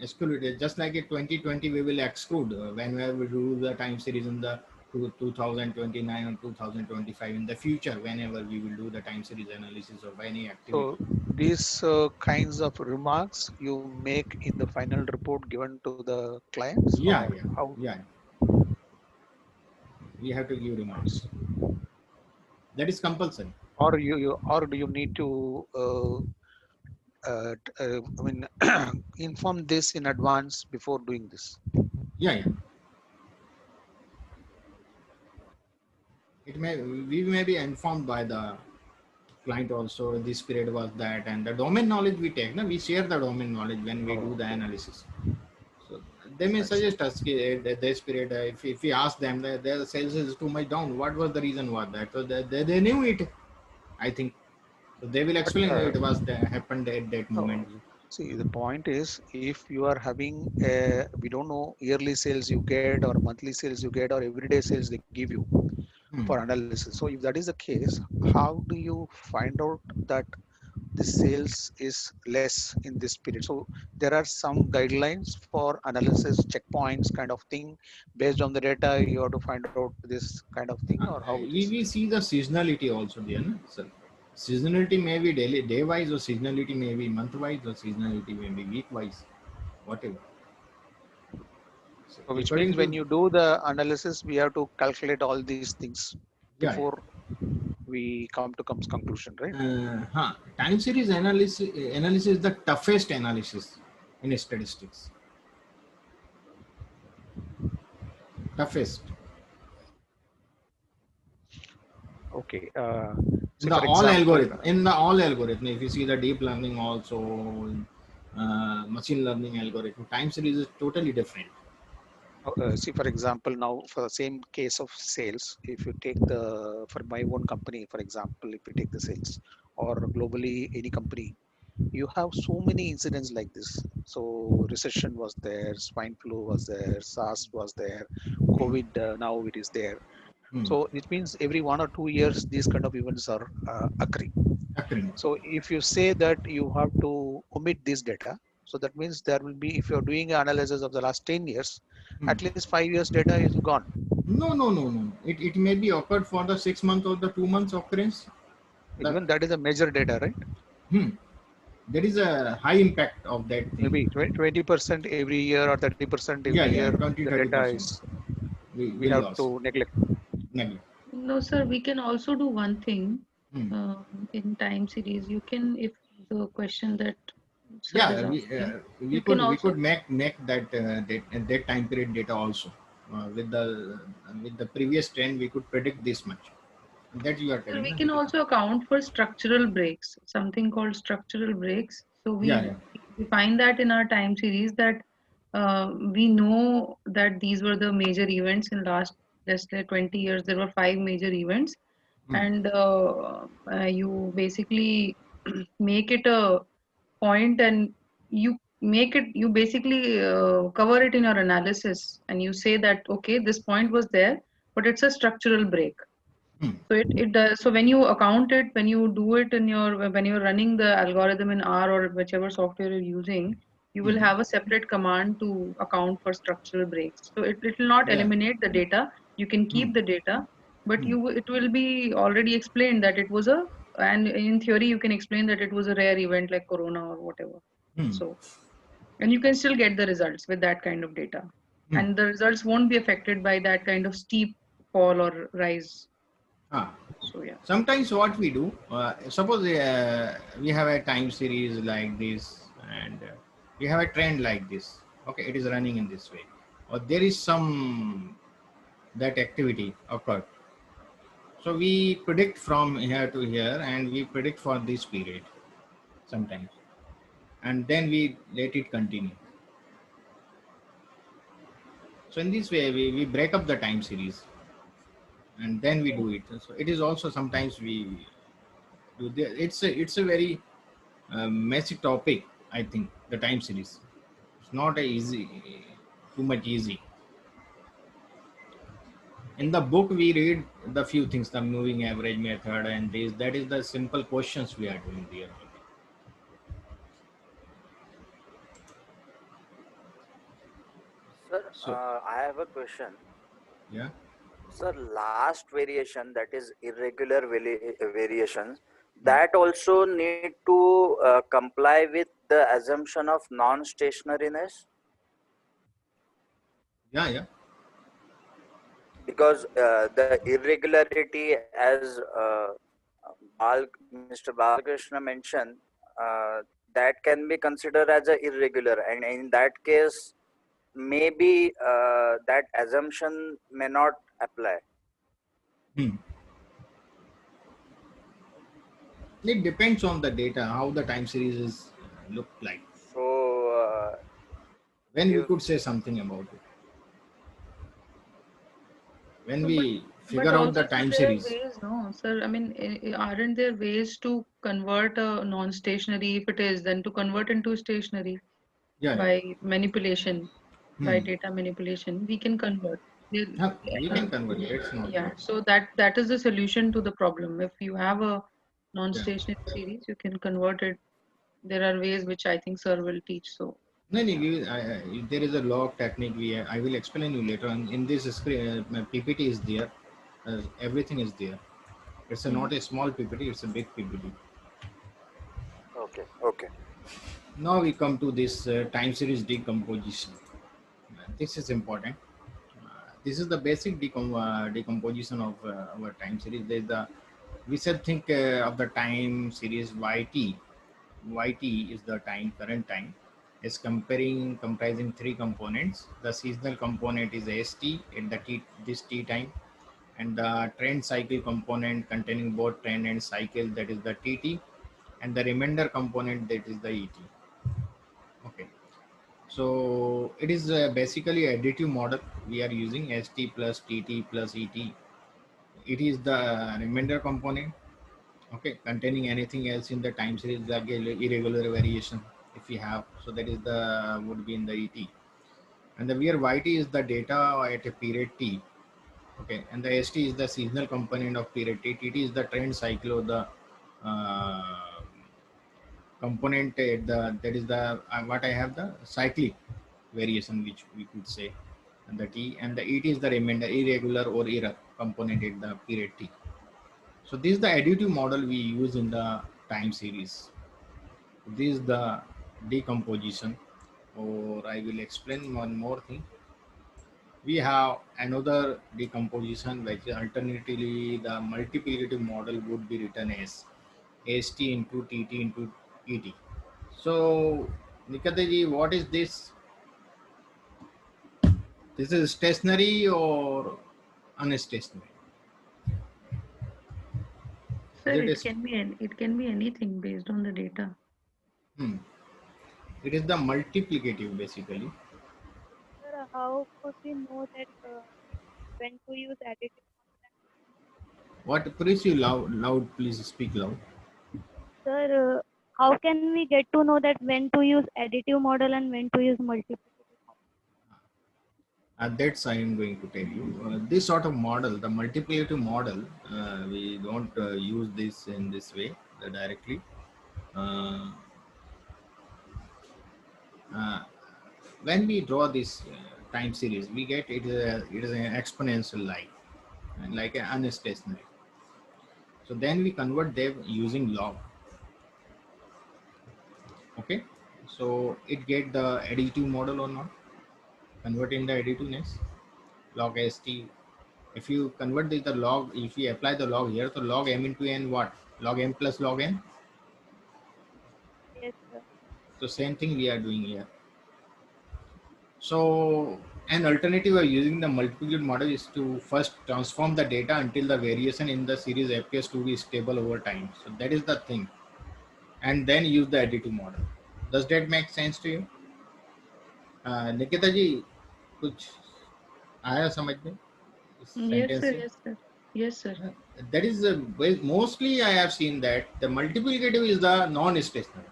S1: Exclude it. Just like in 2020, we will exclude whenever we do the time series in the 2029 or 2025 in the future, whenever we will do the time series analysis of any activity.
S6: so these kinds of remarks you make in the final report given to the clients,
S1: Yeah,
S6: or
S1: yeah,
S6: how?
S1: yeah. We have to give remarks. That is compulsory.
S6: Or or do you need to I mean inform this in advance before doing this?
S1: Yeah, yeah. It may we may be informed by the client also. This period was that, and the domain knowledge we take. No, we share the domain knowledge when we do
S6: Oh,
S1: the
S6: okay.
S1: analysis. So they may
S6: I see.
S1: suggest us that this period, if we ask them that their sales is too much down, what was the reason was that? So they knew it, I think. So they will
S6: But
S1: explain it was that happened at that
S6: no,
S1: moment.
S6: see, the point is, if you are having, we don't know yearly sales you get, or monthly sales you get, or everyday sales they give you
S1: Hmm.
S6: for analysis. So if that is the case, how do you find out that the sales is less in this period? So there are some guidelines for analysis, checkpoints kind of thing. Based on the data, you have to find out this kind of thing, or how it is.
S1: We see the seasonality also there. No? So seasonality may be daily, day wise, or seasonality may be month wise, or seasonality may be week wise, whatever. So
S6: So which means
S1: according
S6: when
S1: to
S6: you do the analysis, we have to calculate all these things
S1: yeah,
S6: before we come to conclusion, right?
S1: time series analysis is the toughest analysis in statistics. Toughest.
S6: Okay.
S1: In
S6: Say
S1: the
S6: for
S1: all
S6: example,
S1: algorithm, in the all algorithm, if you see the deep learning also, machine learning algorithm, time series is totally different.
S6: see for example, now for the same case of sales, if you take the, for my own company, for example, if you take the sales, or globally any company, you have so many incidents like this. So recession was there, swine flu was there, SARS was there,
S1: Hmm.
S6: COVID, now it is there.
S1: Hmm.
S6: So it means every 1 or 2 years these kind of events are occurring.
S1: Occurring.
S6: So if you say that you have to omit this data, so that means there will be, if you're doing analysis of the last 10 years,
S1: Hmm.
S6: at least 5 years data is gone.
S1: No, no, no, no. It may be occurred for the 6 months or the 2 months occurrence. The,
S6: Even that is a major data, right?
S1: hmm, there is a high impact of that thing.
S6: Maybe 20% every year or 30% every
S1: Yeah,
S6: year,
S1: yeah, 20,
S6: the data
S1: 30%
S6: is, we
S1: will
S6: have
S1: loss.
S6: to neglect.
S1: Neglect.
S8: No, sir, we can also do one thing
S1: Hmm.
S8: in time series. You can, if the question that sir is
S1: Yeah,
S8: asking,
S1: we
S8: you can
S1: could
S8: also,
S1: make that that time period data also. with the previous trend we could predict this much. That you are
S8: Sir,
S1: telling,
S8: we
S1: no,
S8: can
S1: Nikita?
S8: also account for structural breaks, something called structural breaks. So
S1: Yeah,
S8: we
S1: yeah.
S8: define that in our time series that we know that these were the major events in last, let's say, 20 years. There were 5 major events,
S1: Hmm.
S8: and you basically make it a point, and you basically cover it in your analysis, and you say that okay, this point was there, but it's a structural break.
S1: Hmm.
S8: So it does. So when you account it, when you do it in your, when you're running the algorithm in R or whichever software you're using, you will
S1: Hmm.
S8: have a separate command to account for structural breaks. So it will not
S1: Yeah.
S8: eliminate the data. You can
S1: Hmm.
S8: keep the data, but
S1: Hmm.
S8: it will be already explained that it was a, and in theory you can explain that it was a rare event like corona or whatever.
S1: Hmm.
S8: So, and you can still get the results with that kind of data,
S1: Hmm.
S8: and the results won't be affected by that kind of steep fall or rise.
S1: Ah.
S8: So yeah.
S1: Sometimes what we do, suppose we have a time series like this, and we have a trend like this. Okay, it is running in this way, or there is some that activity occurred. So we predict from here to here, and we predict for this period sometimes, and then we let it continue. So in this way, we break up the time series, and then we do it. So it is also sometimes we do. It's a very messy topic. I think the time series. It's not a easy, too much easy. In the book, we read the few things, the moving average method, and this. That is the simple questions we are doing there.
S9: Sir,
S1: So
S9: I have a question.
S1: yeah,
S9: Sir, last variation, that is irregular variations,
S1: hmm.
S9: that also need to comply with the assumption of non-stationariness,
S1: Yeah, yeah.
S9: because the irregularity, as Mr. Balakrishna mentioned, that can be considered as a irregular, and in that case, maybe that assumption may not apply.
S1: Hmm. It depends on the data, how the time series is look like.
S9: So,
S1: When we
S9: if
S1: could say something about it. When
S8: So,
S1: we
S8: but
S1: figure out
S8: also,
S1: the
S8: sir,
S1: time
S8: there are
S1: series.
S8: ways, no, sir. I mean, aren't there ways to convert a non-stationary, if it is, then to convert into stationary
S1: Yeah, yeah.
S8: by manipulation, by
S1: Hmm.
S8: data manipulation? We can convert.
S1: Yeah, we
S8: Uh,
S1: can convert it. That's not
S8: yeah.
S1: problem.
S8: So that is the solution to the problem. If you have a
S1: Yeah.
S8: non-stationary series, you can convert it. There are ways which I think sir will teach. So
S1: No, no, there is a log technique. I will explain you later on. In this screen, my PPT is there. Everything is there. It's a,
S8: mhm.
S1: not a small PPT. It's a big PPT.
S9: okay, okay.
S1: Now we come to this time series decomposition. This is important. This is the basic decomposition of our time series. There's the we should think of the time series YT. YT is the time, current time, is comprising three components. The seasonal component is ST at the this T time, and the trend cycle component containing both trend and cycle, that is the TT, and the remainder component, that is the ET. Okay. So it is basically additive model we are using, ST plus TT plus ET. It is the remainder component, okay, containing anything else in the time series, like irregular variation if we have. So that is the would be in the ET. And the where YT is the data at a period T, okay, and the ST is the seasonal component of period T. TT is the trend cycle of the uh, component at the, that is the what I have, the cyclic variation, which we could say, and the T, and the ET is the remainder irregular or error component at the period T. So this is the additive model we use in the time series. This is the decomposition, or I will explain one more thing. We have another decomposition, which alternatively the multiplicative model would be written as ST into TT into ET. So Nikataji, what is this This is stationary or unstationary?
S8: Sir,
S1: Is it
S8: it can be anything based on the data.
S1: It is the multiplicative basically.
S5: Sir, how could we know that when to use additive model?
S1: What, please you loud, please speak loud.
S5: Sir, how can we get to know that when to use additive model and when to use multiplicative model?
S1: That's I am going to tell you. This sort of model, the multiplicative model, we don't use this in this way directly. When we draw this time series, we get it is an exponential line, like an unstationary. So then we convert them using log. Okay, so it get the additive model or not? Converting the additiveness, log st. If you convert the log, if you apply the log here, so log m into n what? Log m plus log n.
S5: Yes, sir.
S1: So same thing we are doing here. So an alternative of using the multiplicative model is to first transform the data until the variation in the series appears to be stable over time. So that is the thing. And then use the additive model. Does that make sense to you? Nikita जी कुछ आया समझ में इस
S8: Yes,
S1: sentence
S8: sir.
S1: से?
S8: Yes, sir. Yes, sir.
S1: That is mostly I have seen that the multiplicative is the non-stationary.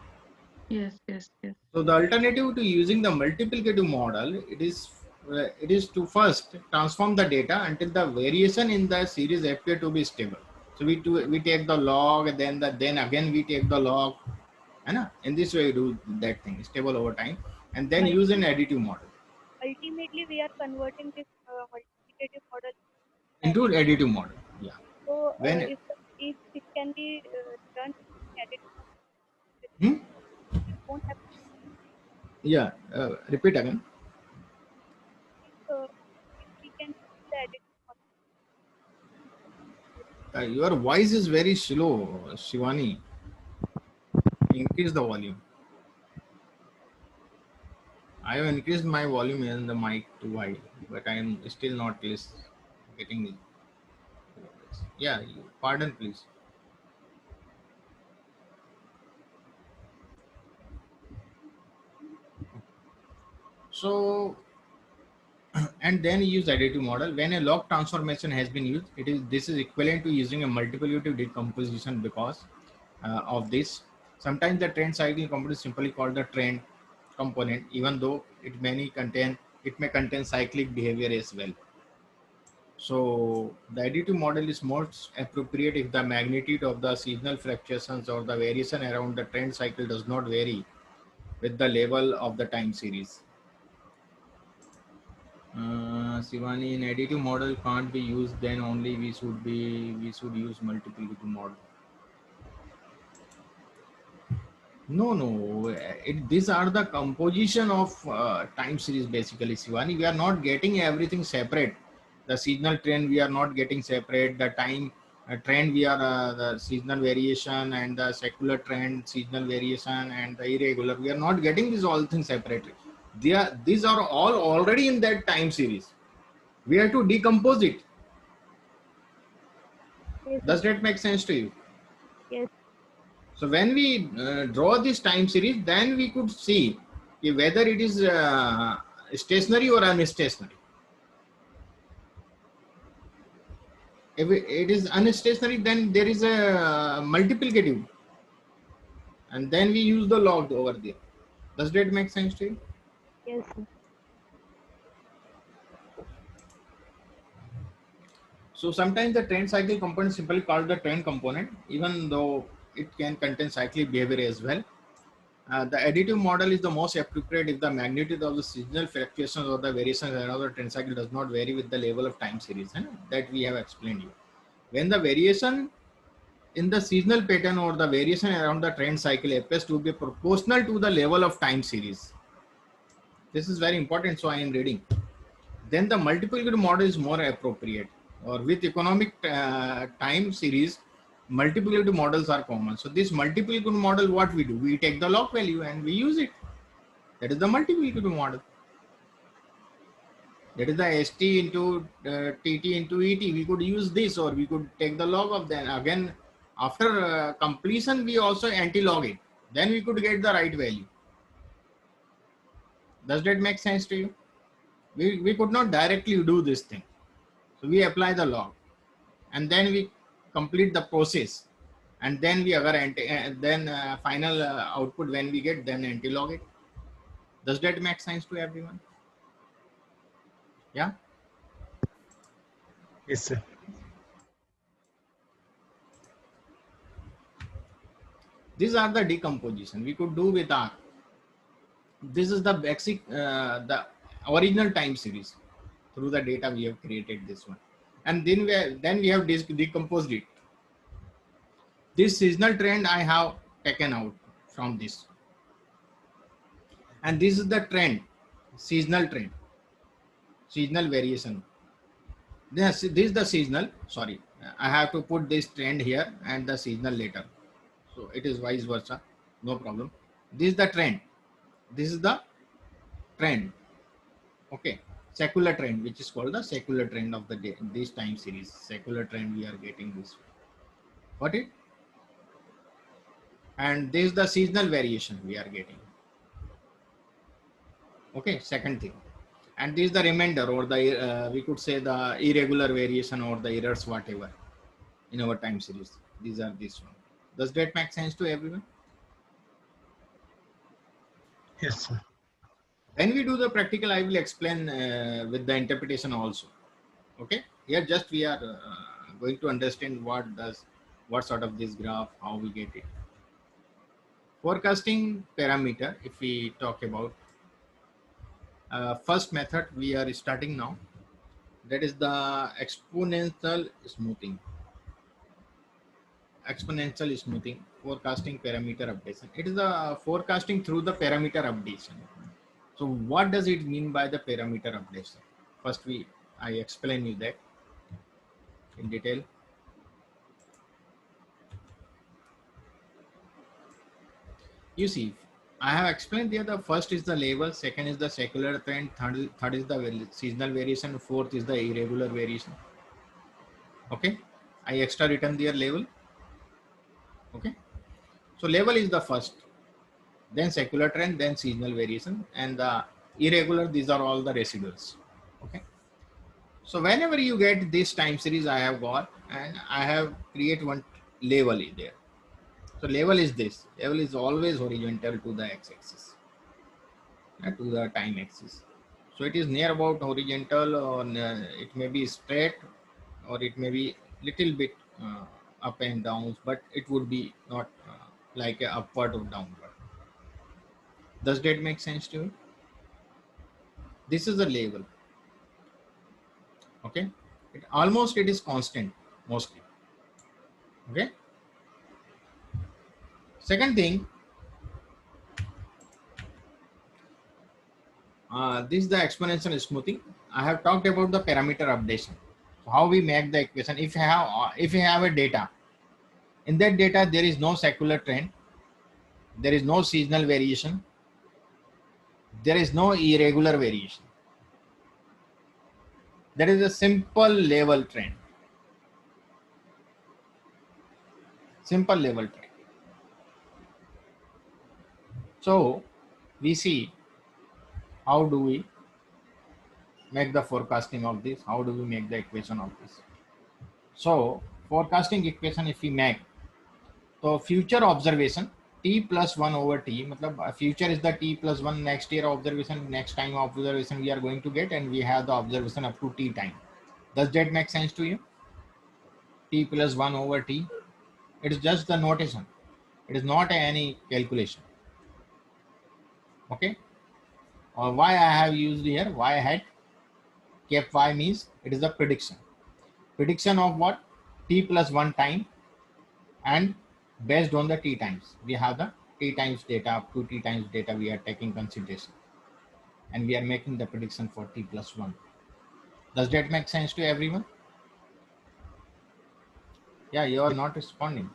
S8: Yes, yes, yes.
S1: So the alternative to using the multiplicative model, it is to first transform the data until the variation in the series appear to be stable. So we take the log, then again we take the log, and in this way we do that thing stable over time, and then use an additive model
S5: Ultimately, we are converting this multiplicative model
S1: into additive model. Yeah.
S5: So,
S1: When
S5: if it can be done in additive
S1: hmm?
S5: it won't have
S1: Yeah, repeat again.
S5: if we can use the additive model.
S1: Your voice is very slow, Shivani. Increase the volume. I have increased my volume in the mic too high, but I am still not getting it. Yeah, pardon, please. So, and then use additive model. When a log transformation has been used, this is equivalent to using a multiplicative decomposition because of this. Sometimes the trend cycle component is simply called the trend component, even though it may contain cyclic behavior as well. So the additive model is most appropriate if the magnitude of the seasonal fluctuations or the variation around the trend cycle does not vary with the level of the time series. Shivani, in additive model can't be used, then only we should use multiplicative model. No. These are the composition of time series basically, Shivani. We are not getting everything separate. The seasonal trend we are not getting separate. The time trend we are the seasonal variation and the secular trend, seasonal variation and the irregular. We are not getting these all things separately. These are all already in that time series. We have to decompose it.
S5: Yes,
S1: Does that make sense to you?
S5: yes.
S1: So when we draw this time series, then we could see whether it is stationary or unstationary. If it is unstationary, then there is a multiplicative, and then we use the log over there. Does that make sense to you?
S5: Yes, sir.
S1: So sometimes the trend cycle component is simply called the trend component, even though it can contain cyclic behavior as well. The additive model is the most appropriate if the magnitude of the seasonal fluctuations or the variations around the trend cycle does not vary with the level of time series that we have explained you. When the variation in the seasonal pattern or the variation around the trend cycle appears to be proportional to the level of time series. This is very important, so I am reading. Then the multiplicative model is more appropriate. Or with economic time series, multiplicative models are common. So this multiplicative model, what we do? We take the log value and we use it. That is the multiplicative model. That is the ST into TT into ET. We could use this, or we could take the log of that. Again, after completion, we also anti-log it. Then we could get the right value. Does that make sense to you? We could not directly do this thing. So we apply the log, and then we complete the process, and then we final output when we get, then anti-log it. Does that make sense to everyone? Yeah.
S4: Yes, sir.
S1: These are the decomposition we could do with R. This is the basic, the original time series. Through the data we have created this one, and then we have decomposed it. This seasonal trend I have taken out from this, and this is the trend, seasonal trend, seasonal variation. This is the seasonal. Sorry, I have to put this trend here and the seasonal later. So it is vice versa. No problem. This is the trend. This is the trend. Okay. Secular trend, which is called the secular trend of the day. This time series. Secular trend we are getting this. Got it? And this is the seasonal variation we are getting. Okay. Second thing. And this is the remainder, or the we could say the irregular variation or the errors, whatever, in our time series. These are this one. Does that make sense to everyone?
S4: Yes, sir.
S1: When we do the practical, I will explain with the interpretation also. Okay. Here just we are going to understand what sort of this graph, how we get it. Forecasting parameter, if we talk about first method we are starting now, that is the exponential smoothing. Exponential smoothing, forecasting parameter updation. It is the forecasting through the parameter updation. So what does it mean by the parameter updation? First I explain you that in detail. You see, I have explained there, the first is the level, second is the secular trend, third is the seasonal variation, fourth is the irregular variation. Okay, I extra written their level. Okay, so level is the first, then secular trend, then seasonal variation, and the irregular, these are all the residuals. Okay, so whenever you get this time series I have got, and I have create one level in there. So level is this. Level is always horizontal to the x-axis, to the time axis. So it is near about horizontal, or it may be straight, or it may be little bit up and down, but it would be not like a upward or downward. Does that make sense to you? This is the level. Okay, it is constant mostly. Okay. Second thing, this is the exponential smoothing. I have talked about the parameter updation. So how we make the equation? If you have a data, in that data there is no secular trend, there is no seasonal variation, there is no irregular variation. There is a simple level trend. Simple level trend. So we see how do we make the forecasting of this, how do we make the equation of this. So forecasting equation if we make, so future observation t plus 1 over t, matlab future is the t plus 1, next year observation, next time observation we are going to get, and we have the observation up to t time. Does that make sense to you? T plus 1 over t, it is just the notation, it is not any calculation. Okay, why I have used here y hat, kept y means it is a prediction of what? T plus 1 time, and based on the t times, we have the t times data, up to t times data we are taking consideration, and we are making the prediction for t plus 1. Does that make sense to everyone? Yeah, you are not responding.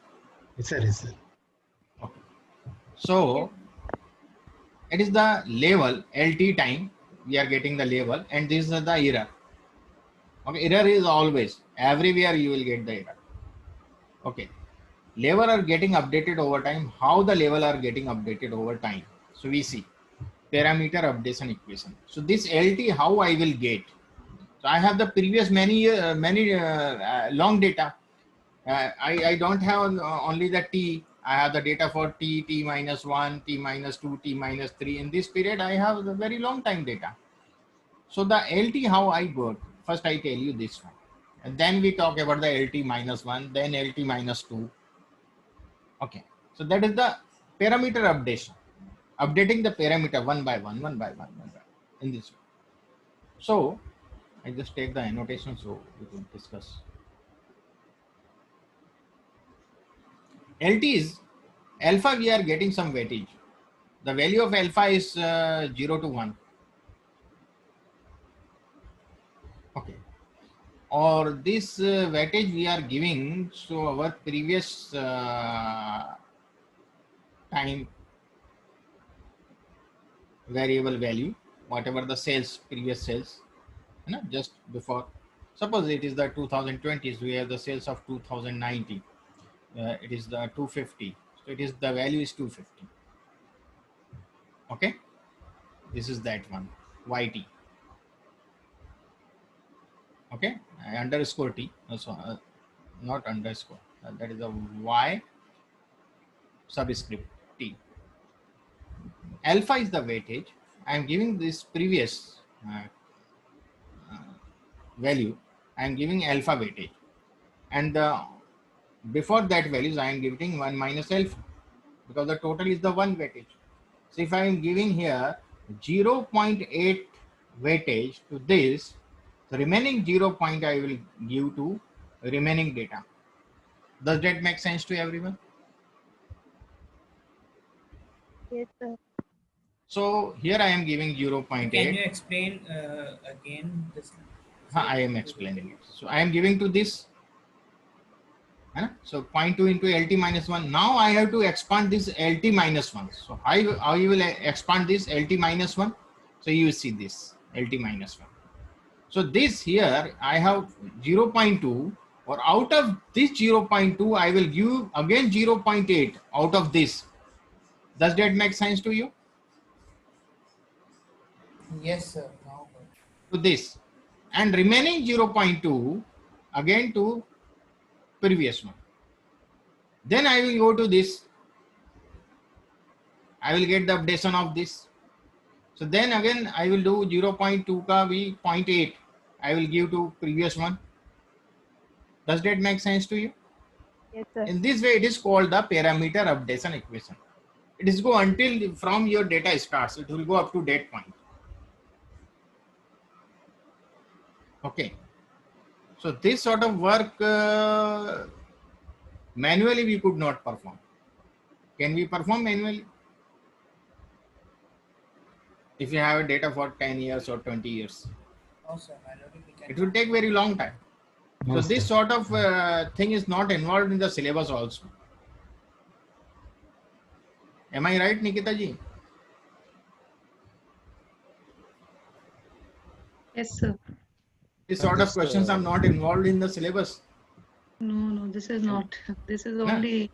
S4: Yes, sir. Yes, sir.
S1: Okay. So it is the level LT time, we are getting the label, and this is the error. Okay, error is always, everywhere you will get the error. Okay, level are getting updated over time. How the level are getting updated over time? So we see parameter updation equation. So this LT, how I will get? So I have the previous many long data. I don't have only the T. I have the data for T, T minus 1, T minus 2, T minus 3. In this period, I have the very long time data. So the LT, how I got? First, I tell you this one. And then we talk about the LT minus 1, then LT minus 2. Okay. So that is the parameter updation. Updating the parameter one by one in this way. So I just take the annotation so we can discuss. LT is alpha, we are getting some weightage. The value of alpha is 0 to 1. Okay. Or this weightage we are giving, so our previous time variable value, whatever the sales, previous sales, just before. Suppose it is the 2020s, we have the sales of 2019. It is the 250. So it is the value is 250. Okay. This is that one, YT. Okay. Underscore T. Also, not underscore. That is a Y subscript T. Alpha is the weightage. I am giving this previous value. I am giving alpha weightage, and before that values I am giving 1 minus alpha, because the total is the 1 weightage. So if I am giving here 0.8 weightage to this, the remaining 0. I will give to remaining data. Does that make sense to everyone?
S5: Yes, sir.
S1: So here I am giving 0.8.
S3: Can you explain again this?
S1: I am explaining it. So I am giving to this. So 0.2 into LT minus 1. Now I have to expand this LT minus 1. So how you will expand this LT minus 1? So you will see this LT minus 1. So this here I have 0.2, or out of this 0.2 I will give again 0.8 out of this. Does that make sense to you?
S3: Yes, sir. Now.
S1: To this, and remaining 0.2 again to previous one. Then I will go to this. I will get the updation of this. So then again I will do 0.2 ka be 0.8. I will give to previous one. Does that make sense to you?
S5: Yes, sir.
S1: In this way, it is called the parameter updation equation. It is go until from your data starts. It will go up to that point. Okay. So this sort of work manually we could not perform. Can we perform manually? If you have a data for 10 years or 20 years.
S3: No, sir. Manually we can.
S1: It will take very long time.
S4: No,
S1: So this
S4: sir.
S1: sort of thing is not involved in the syllabus also. Am I right, Nikita ji?
S8: Yes, sir.
S1: This sort of questions are not involved in the syllabus.
S8: No, this is not. This is
S1: No.
S8: only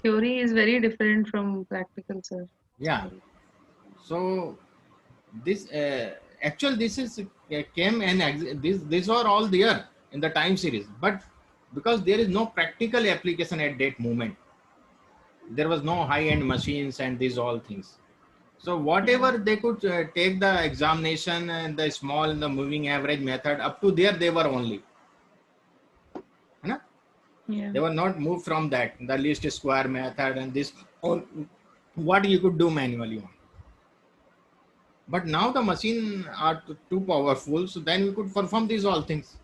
S8: theory is very different from practical, sir.
S1: Yeah. So this actual this is came and these are all there in the time series, but because there is no practical application at that moment, there was no high-end machines and these all things. So whatever they could take the examination and the small and the moving average method, up to there they were only.
S8: Yeah.
S1: They were not moved from that, the least square method and this all what you could do manually. But now the machine are too powerful, so then we could perform these all things.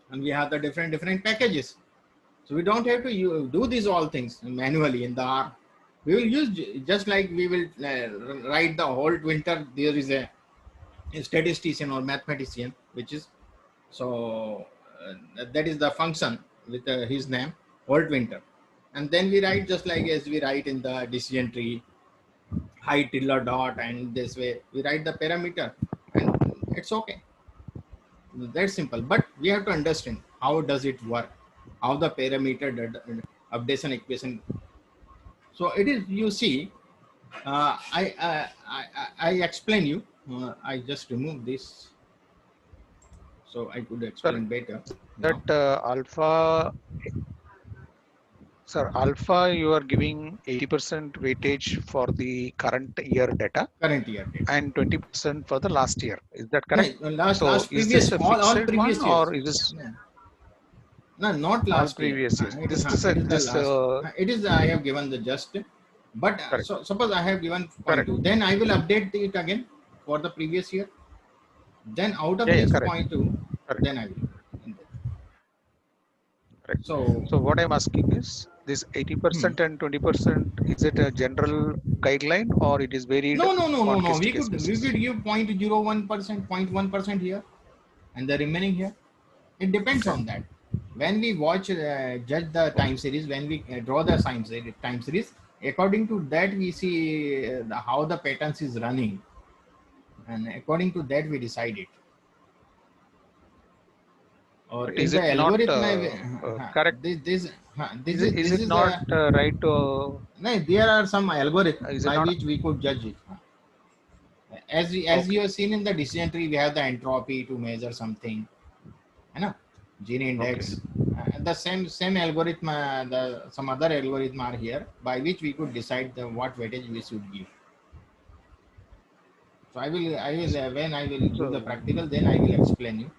S1: And we have the different packages. So we don't have to do these all things manually in the R. We will use just like we will write the whole winter. There is a statistician or mathematician, which is so that is the function with his name, Holt Winter. And then we write just like as we write in the decision tree height till a dot, and this way we write the parameter, and it's okay. That's simple. But we have to understand how does it work, how the parameter updation equation. So it is, you see, I explain you. I just remove this so I could
S6: Sir,
S1: explain better now.
S6: that alpha, sir, alpha, you are giving 80% weightage for the current year data
S1: Current year data.
S6: and 20% for the last year. Is that
S1: No,
S6: correct?
S1: last
S6: So is
S1: previous,
S6: this a
S1: all
S6: fixed
S1: previous
S6: one
S1: years.
S6: or is this
S1: No, no, not
S6: all
S1: last year.
S6: previous years?
S1: It is,
S6: This is a,
S1: it is the
S6: this
S1: last. It is, I have given the just. But
S6: correct,
S1: so suppose I have given
S6: correct.
S1: 0.2, then I will update it again for the previous year. Then out of
S6: Yeah, yeah,
S1: this
S6: correct,
S1: 0.2,
S6: correct,
S1: then I will.
S6: correct.
S1: So,
S6: So what I'm asking is this
S1: hmm.
S6: 80% and 20%, is it a general guideline or it is varied on
S1: No.
S6: case to
S1: We
S6: case
S1: could
S6: basis?
S1: give 0.01%, 0.1% here, and the remaining here. It depends
S6: Okay,
S1: on that. When we watch, judge the time
S6: okay,
S1: series, when we draw the time series, according to that we see how the patterns is running, and according to that we decide it. Or
S6: but
S1: in
S6: is
S1: the
S6: it not
S1: algorithm,
S6: correct? Is
S1: this
S6: it
S1: is
S6: not
S1: a,
S6: right to,
S1: no, there are some algorithm
S6: is it
S1: by
S6: not
S1: which we could judge it. As
S6: okay,
S1: you have seen in the decision tree, we have the entropy to measure something, you know, gene
S6: okay,
S1: index. The same algorithm, the some other algorithm are here by which we could decide the what weightage we should give. So I will when I will do the
S6: so
S1: practical, then I will explain you.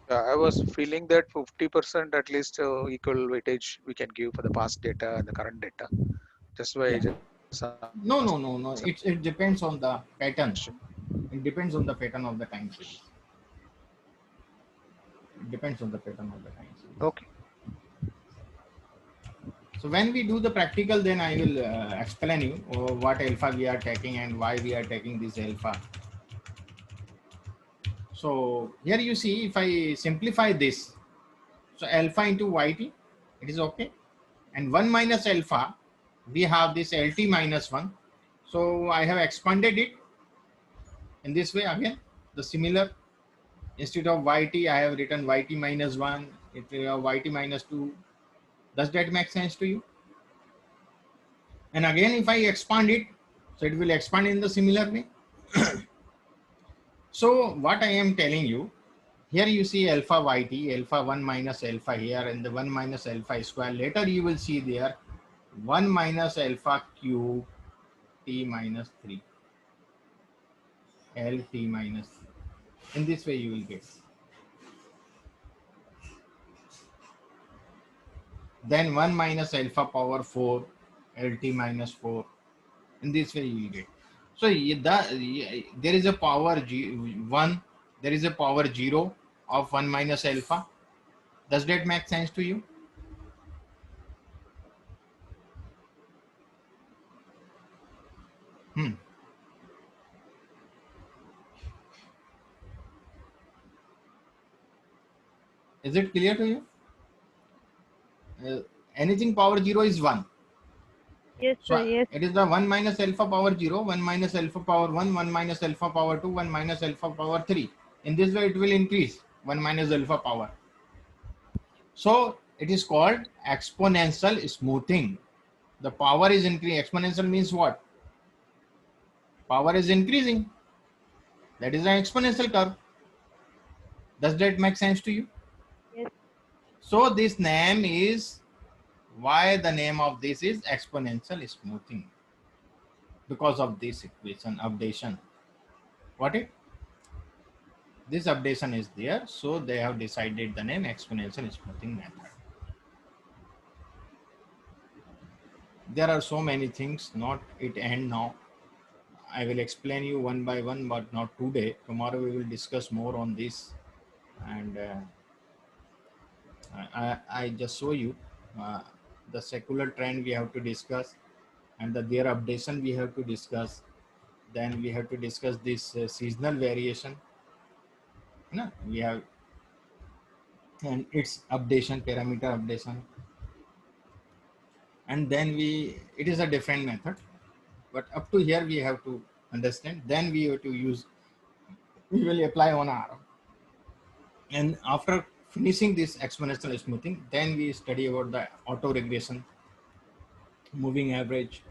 S6: I was feeling that 50% at least equal weightage we can give for the past data and the current data. That's why I
S1: Yeah.
S6: just asked
S1: No.
S6: the
S1: It depends on the pattern.
S6: question.
S1: It depends on the pattern of the time series. It depends on the pattern of the time series.
S6: Okay,
S1: So when we do the practical, then I will explain you what alpha we are taking and why we are taking this alpha. So here you see, if I simplify this, so alpha into yt, it is okay. And 1 minus alpha, we have this lt minus 1. So I have expanded it in this way again, the similar. Instead of yt, I have written yt minus 1, it yt minus 2. Does that make sense to you? And again, if I expand it, so it will expand in the similar way. So what I am telling you, here you see alpha yt, alpha 1 minus alpha here, and the 1 minus alpha square. Later you will see there 1 minus alpha cube t minus 3, lt minus 3. In this way you will get. Then 1 minus alpha power 4, lt minus 4. In this way you will get. So there is a power 1, there is a power 0 of 1 minus alpha. Does that make sense to you? Hmm. Is it clear to you? Anything power 0 is 1.
S5: Yes,
S1: So
S5: sir. Yes.
S1: it is the 1 minus alpha power 0, 1 minus alpha power 1, 1 minus alpha power 2, 1 minus alpha power 3. In this way it will increase 1 minus alpha power. So it is called exponential smoothing. The power is increasing. Exponential means what? Power is increasing. That is an exponential curve. Does that make sense to you?
S5: Yes.
S1: So this name is, why the name of this is exponential smoothing, because of this equation updation. What it? This updation is there, so they have decided the name exponential smoothing method. There are so many things, not it end now. I will explain you one by one, but not today. Tomorrow we will discuss more on this, and I just show you the secular trend we have to discuss, and their updation we have to discuss. Then we have to discuss this seasonal variation. No, we have, and its updation, parameter updation, and then it is a different method. but up to here we have to understand. Then we have to use, we will apply on R. And after finishing this exponential smoothing, then we study about the auto regression, moving average,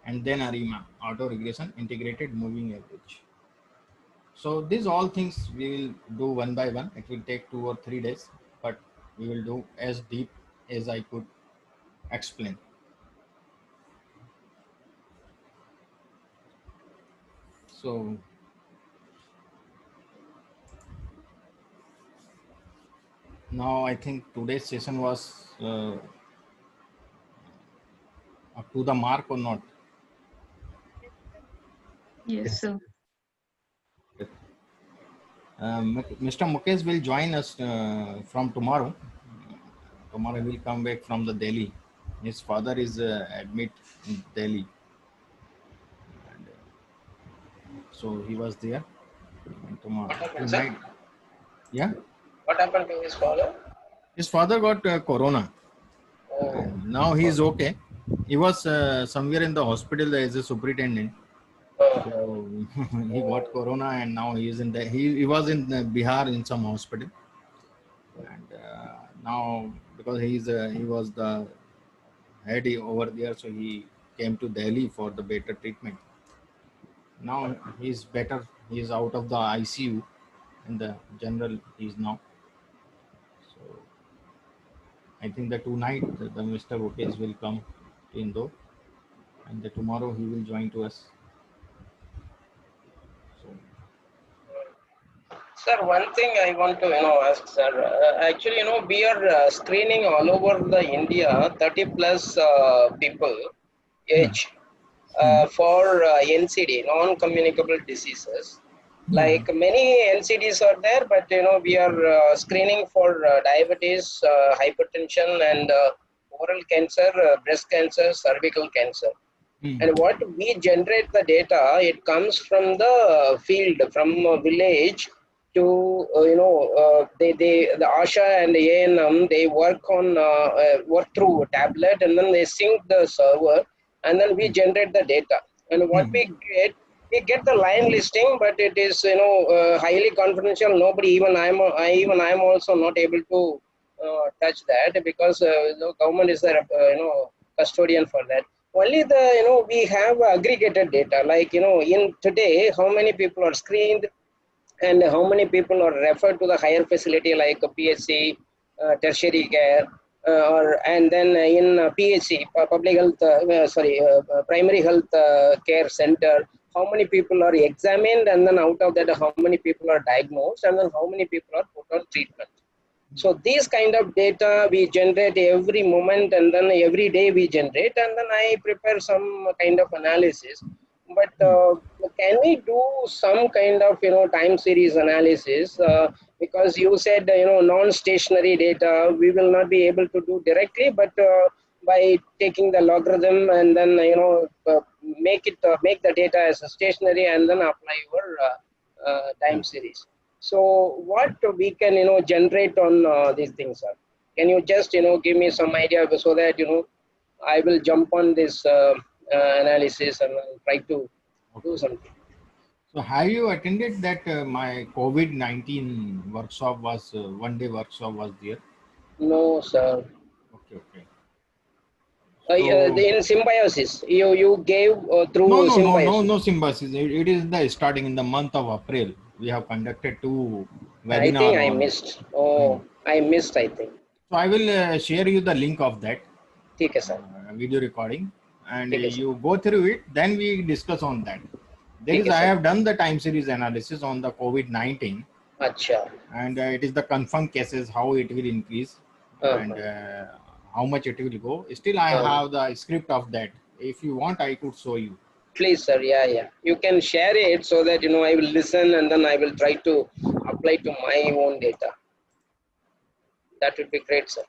S1: and then ARIMA, auto regression, integrated moving average. So these all things we will do one by one. It will take 2 or 3 days, but we will do as deep as I could explain. So now I think today's session was up to the mark or not.
S8: Yes,
S4: Yes.
S8: sir.
S1: Mr. Mukesh will join us from tomorrow. Tomorrow he will come back from the Delhi. His father is admit in Delhi. And, so he was there. And tomorrow.
S2: What happened, sir?
S1: Tonight, yeah.
S2: What happened to his father?
S1: His father got corona.
S2: Oh,
S1: And now he is okay. He was somewhere in the hospital as a superintendent. So he got corona, and now he is in the. He was in Bihar in some hospital, and now because he was the head over there, so he came to Delhi for the better treatment. Now he's better. He is out of the ICU, in the general he is now. So I think that tonight the Mr. Mukesh will come to Indore, and tomorrow he will join to us. So,
S2: sir, one thing I want to ask, sir. Actually, we are screening all over the India 30 plus people age for NCD, non-communicable diseases. Like many NCDs are there, but we are screening for diabetes, hypertension, and oral cancer, breast cancer, cervical cancer. And what we generate the data, it comes from the field, from a village to the ASHA and ANM. They work on work through tablet, and then they sync the server, and then we generate the data. And what we get the line listing, but it is highly confidential. Nobody, even I'm also not able to touch that, because the government is the custodian for that. Only the we have aggregated data, like in today how many people are screened and how many people are referred to the higher facility like a PHC, tertiary care, and then in PHC, public health, primary health care center, how many people are examined, and then out of that how many people are diagnosed, and then how many people are put on treatment. So these kind of data we generate every moment, and then every day we generate, and then I prepare some kind of analysis. But can we do some kind of time series analysis? Because you said non-stationary data we will not be able to do directly, but by taking the logarithm and then make the data as a stationary, and then apply your time series. So what we can generate on these things, sir? Can you just give me some idea, so that I will jump on this analysis and try to do something.
S1: So have you attended that my COVID-19 workshop was one-day workshop was there?
S2: No, sir.
S1: Okay.
S2: In symbiosis, you gave through symbiosis.
S1: No symbiosis. It is the starting in the month of April. We have conducted 2 webinars.
S2: I think I missed. I missed, I think.
S1: So I will share you the link of that.
S2: Okay, sir.
S1: Video recording, and
S2: Okay,
S1: you go through it. Then we discuss on that. There is, I have done the time series analysis on the COVID-19.
S2: Acha.
S1: And it is the confirmed cases, how it will increase, and how much it will go. Still, I have the script of that. If you want, I could show you.
S2: Please, sir. Yeah. You can share it, so that I will listen, and then I will try to apply to my own data. That would be great, sir.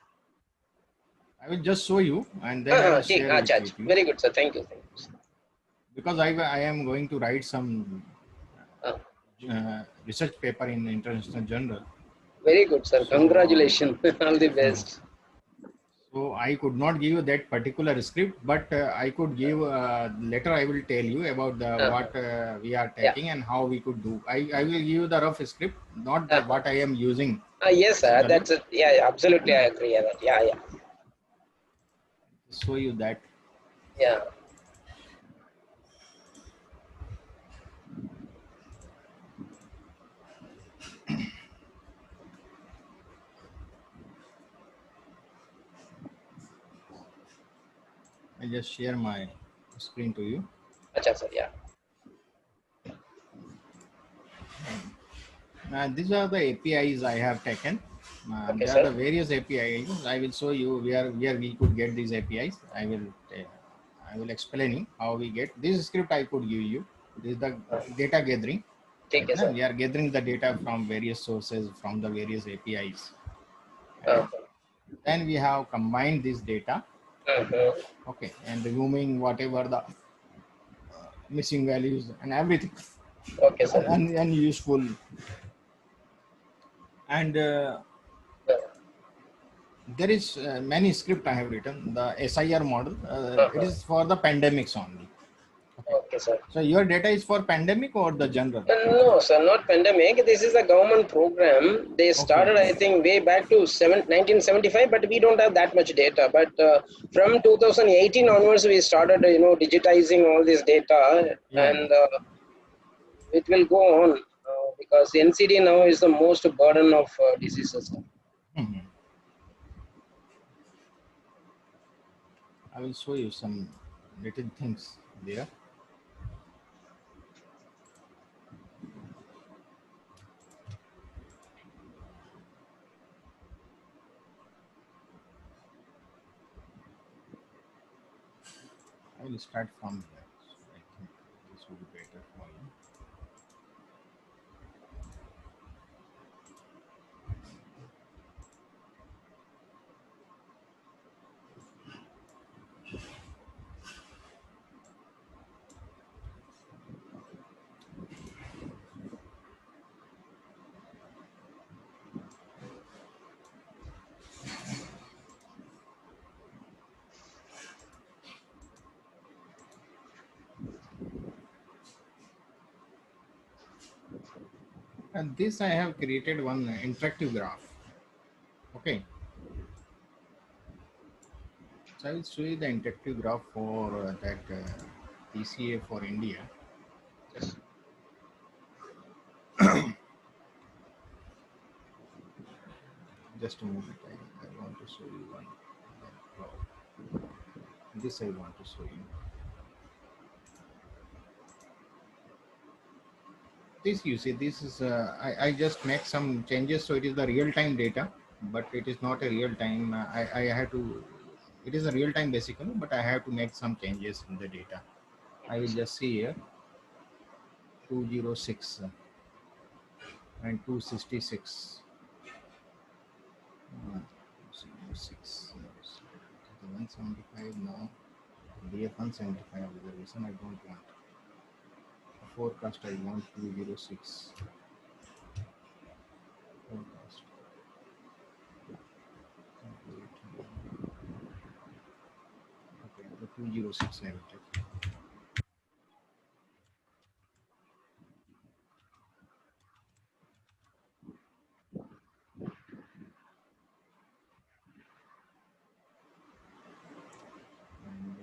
S1: I will just show you, and then I will share it with you.
S2: Very good, sir. Thank you.
S1: Because I am going to write some research paper in the International Journal.
S2: Very good, sir. Congratulations. All the best.
S1: So I could not give you that particular script, but I could give later. I will tell you about the what we are
S2: Yeah.
S1: taking and how we could do. I will give you the rough script, not the what I am using.
S2: Yes, sir.
S1: Basically,
S2: That's it. Yeah, yeah, absolutely. I agree with that. Yeah, yeah,
S1: show you that.
S2: yeah.
S1: I just share my screen to you.
S2: Acha, sir. Yeah.
S1: These are the APIs I have taken.
S2: Okay,
S1: There are
S2: sir.
S1: the various APIs. I will show you where we could get these APIs. I will explain you how we get this script. I could give you. This is the data gathering.
S2: Take it,
S1: Now,
S2: sir.
S1: we are gathering the data from various sources from the various APIs.
S2: Uh,
S1: Then we have combined this data. Okay, and removing whatever the missing values and everything
S2: Okay, sir.
S1: unuseful. And there is many script I have written. The SIR model. It is for the pandemics only.
S2: Okay, sir.
S1: So your data is for pandemic or the general?
S2: No, sir, not pandemic. This is a government program. They started, I think, way back to 1975, but we don't have that much data. But from 2018 onwards, we started, digitizing all this data,
S1: Yeah.
S2: and it will go on because NCD now is the most burden of diseases.
S1: Mhm. I will show you some little things there. I will start from here. So I think this will be better for you. And this I have created one interactive graph. Okay. So I will show you the interactive graph for that PCA for India. Just a moment. I want to show you one. This I want to show you. This you see, this is I just make some changes, so it is the real-time data, but it is not a real-time. I have to. It is a real-time basically, but I have to make some changes in the data. I will just see here 206 and 266. 206. 175 now. DF 175 observation. I don't want. Forecast I want 206. Forecast. Okay, the 206 I will take. And,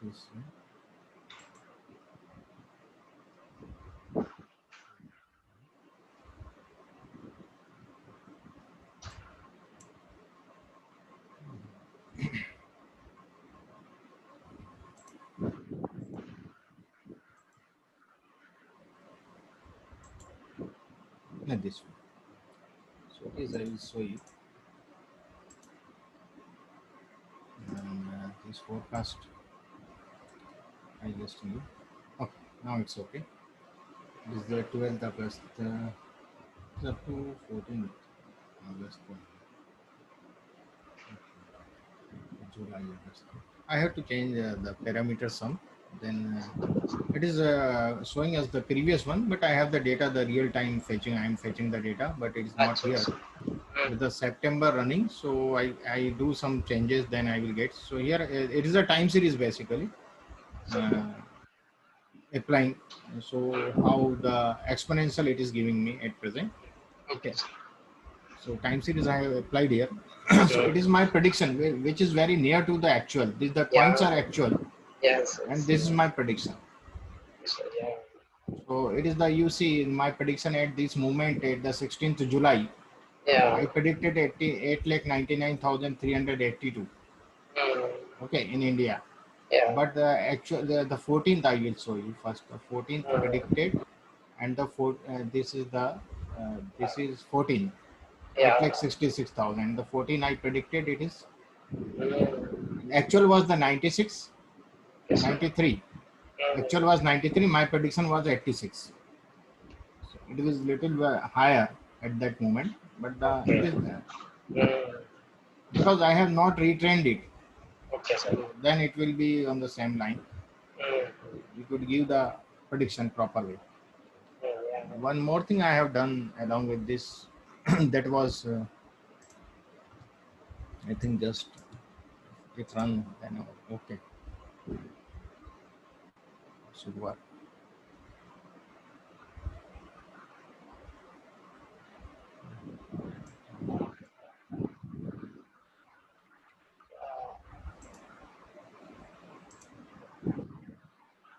S1: this. Not this one. So it is, I will show you. And this forecast, I just need. Okay, now it's okay. This is the 12th August, up to 14th August, July, August. I have to change the parameter sum. Then it is showing as the previous one, but I have the data, the real time fetching. I am fetching the data, but it is not here with the September running. So I do some changes, then I will get. So here it is a time series basically applying. So how the exponential it is giving me at present. Okay. So time series I have applied here. So it is my prediction, which is very near to the actual. The points are actual.
S2: Yes.
S1: And this is my prediction.
S2: Yeah.
S1: So it is the UC in my prediction at this moment at the 16th July.
S2: Yeah.
S1: I predicted 8,99,382. Okay, in India.
S2: Yeah.
S1: But the actual the 14th I will show you first. The 14th predicted, and the this is the this is 14.
S2: Yeah.
S1: 8,66,000. The 14 I predicted it is actual was the 96, 93. Actual was 93. My prediction was 86. So it was little higher at that moment, but it is because I have not retrained it.
S2: Okay, sir.
S1: Then it will be on the same line. You could give the prediction properly. One more thing I have done along with this, that was I think just it run then okay. Should work.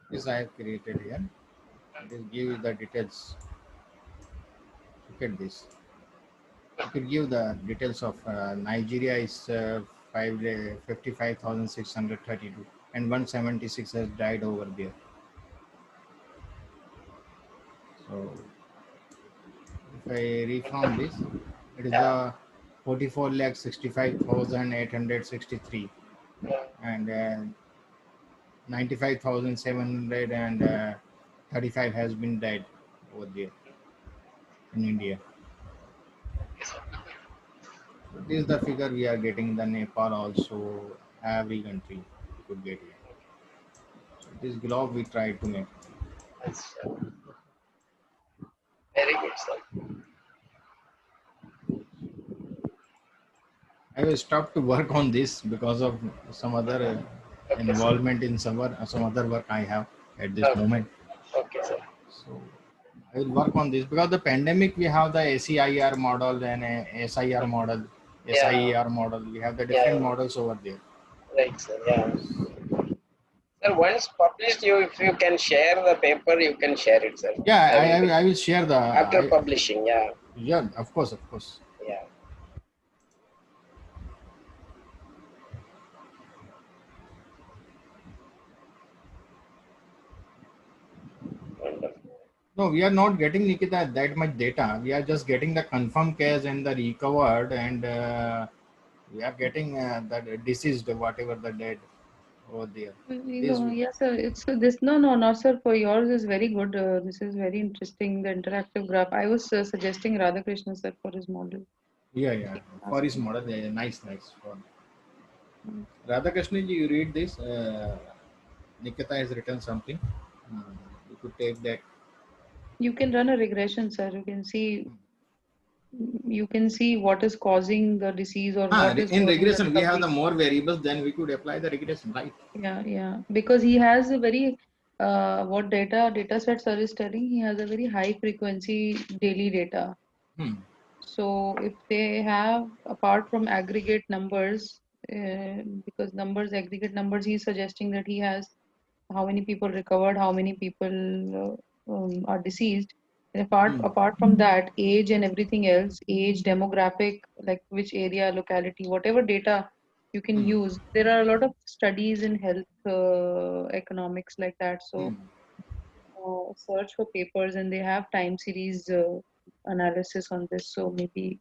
S1: This I have created here. This give you the details. Look at this. You could give the details of Nigeria is 55,632 and 176 has died over there. So if I reform this, it is 44,65,863 and 95,735 has been died over there in India. So this is the figure we are getting in the Nepal also, every country could get it. So this globe we try to make.
S2: That's very good, sir.
S1: I will stop to work on this because of some other involvement in some other work I have at this moment.
S2: Okay, sir.
S1: So I will work on this because the pandemic we have the SEIR model and SIR model, SIER model. We have the different models over there.
S2: Right, sir. Yeah. Sir, once published, if you can share the paper, you can share it, sir.
S1: Yeah, I will share the
S2: after publishing. Yeah.
S1: Yeah, of course.
S2: Yeah.
S1: No, we are not getting, Nikita, that much data. We are just getting the confirmed case and the recovered, and we are getting the deceased, whatever the dead over there.
S8: Yes, sir. It's this. No, not sir. For yours is very good. This is very interesting. The interactive graph. I was suggesting Radhakrishna sir for his model.
S1: Yeah. For his model, yeah, nice. For Radhakrishna ji, you read this. Nikita has written something. You could take that.
S8: You can run a regression, sir. You can see what is causing the disease or what is
S1: in regression. We have the more variables, then we could apply the regression, right?
S8: Yeah. Because he has a very what data set sir is telling. He has a very high frequency daily data. So if they have, apart from aggregate numbers, because numbers, aggregate numbers, he's suggesting that he has how many people recovered, how many people are deceased. And apart from that, age and everything else, age, demographic, like which area, locality, whatever data you can use. There are a lot of studies in health economics like that. So search for papers, and they have time series analysis on this. So maybe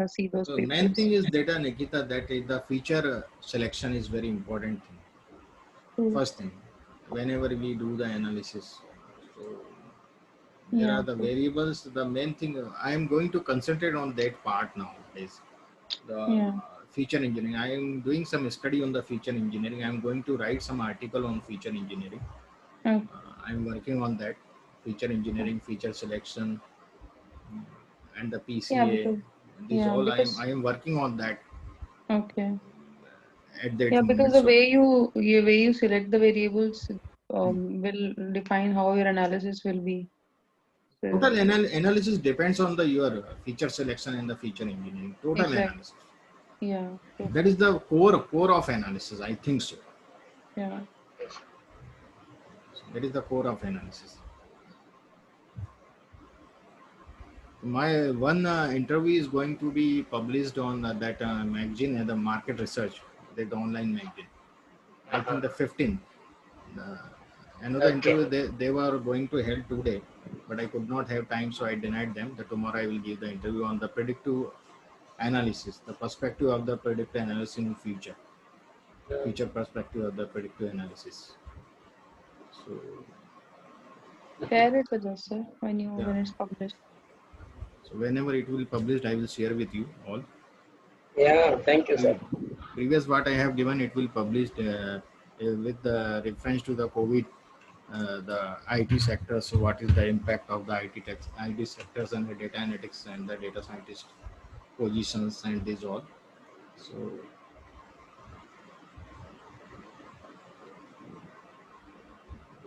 S8: see those
S1: So main
S8: papers.
S1: thing is data, Nikita, that is the feature selection is very important thing. First thing, whenever we do the analysis, so there are the variables. The main thing I am going to concentrate on that part now is the feature engineering. I am doing some study on the feature engineering. I am going to write some article on feature engineering. I am working on that feature engineering, feature selection, and the PCA. These all I am working on that.
S8: Okay.
S1: At that
S8: Yeah,
S1: moment.
S8: because the way you select the variables will define how your analysis will be. So,
S1: Total analysis depends on the your feature selection and the feature engineering. Total analysis.
S8: Yeah.
S1: That is the core of analysis. I think so.
S8: Yeah.
S1: So that is the core of analysis. My one interview is going to be published on that magazine, the Market Research, that online magazine. I think the 15th. Another interview they were going to held today, but I could not have time, so I denied them. That tomorrow I will give the interview on the predictive analysis, the perspective of the predictive analysis in future perspective of the predictive analysis. So
S8: share it with us, sir, when it's published.
S1: So whenever it will be published, I will share with you all.
S2: Yeah, thank you, sir.
S1: Previous what I have given, it will published with the reference to the COVID, the IT sector. So what is the impact of the IT sectors and the data analytics and the data scientist positions and these all. So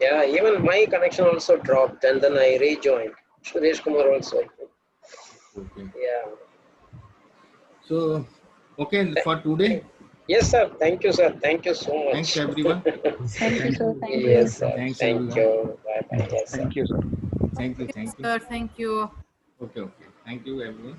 S2: yeah, even my connection also dropped, and then I rejoined. Suresh Kumar also.
S1: okay.
S2: Yeah.
S1: So okay for today.
S2: Yes, sir. Thank you, sir. Thank you so much.
S1: Thanks everyone.
S8: Thank you, sir. Thank you.
S2: Yes, sir.
S1: Thanks
S2: Thank
S1: everyone.
S2: you. Bye bye. Yes, sir.
S6: Thank you, sir.
S1: Thank you.
S10: Sir, thank you.
S1: Okay. Thank you everyone.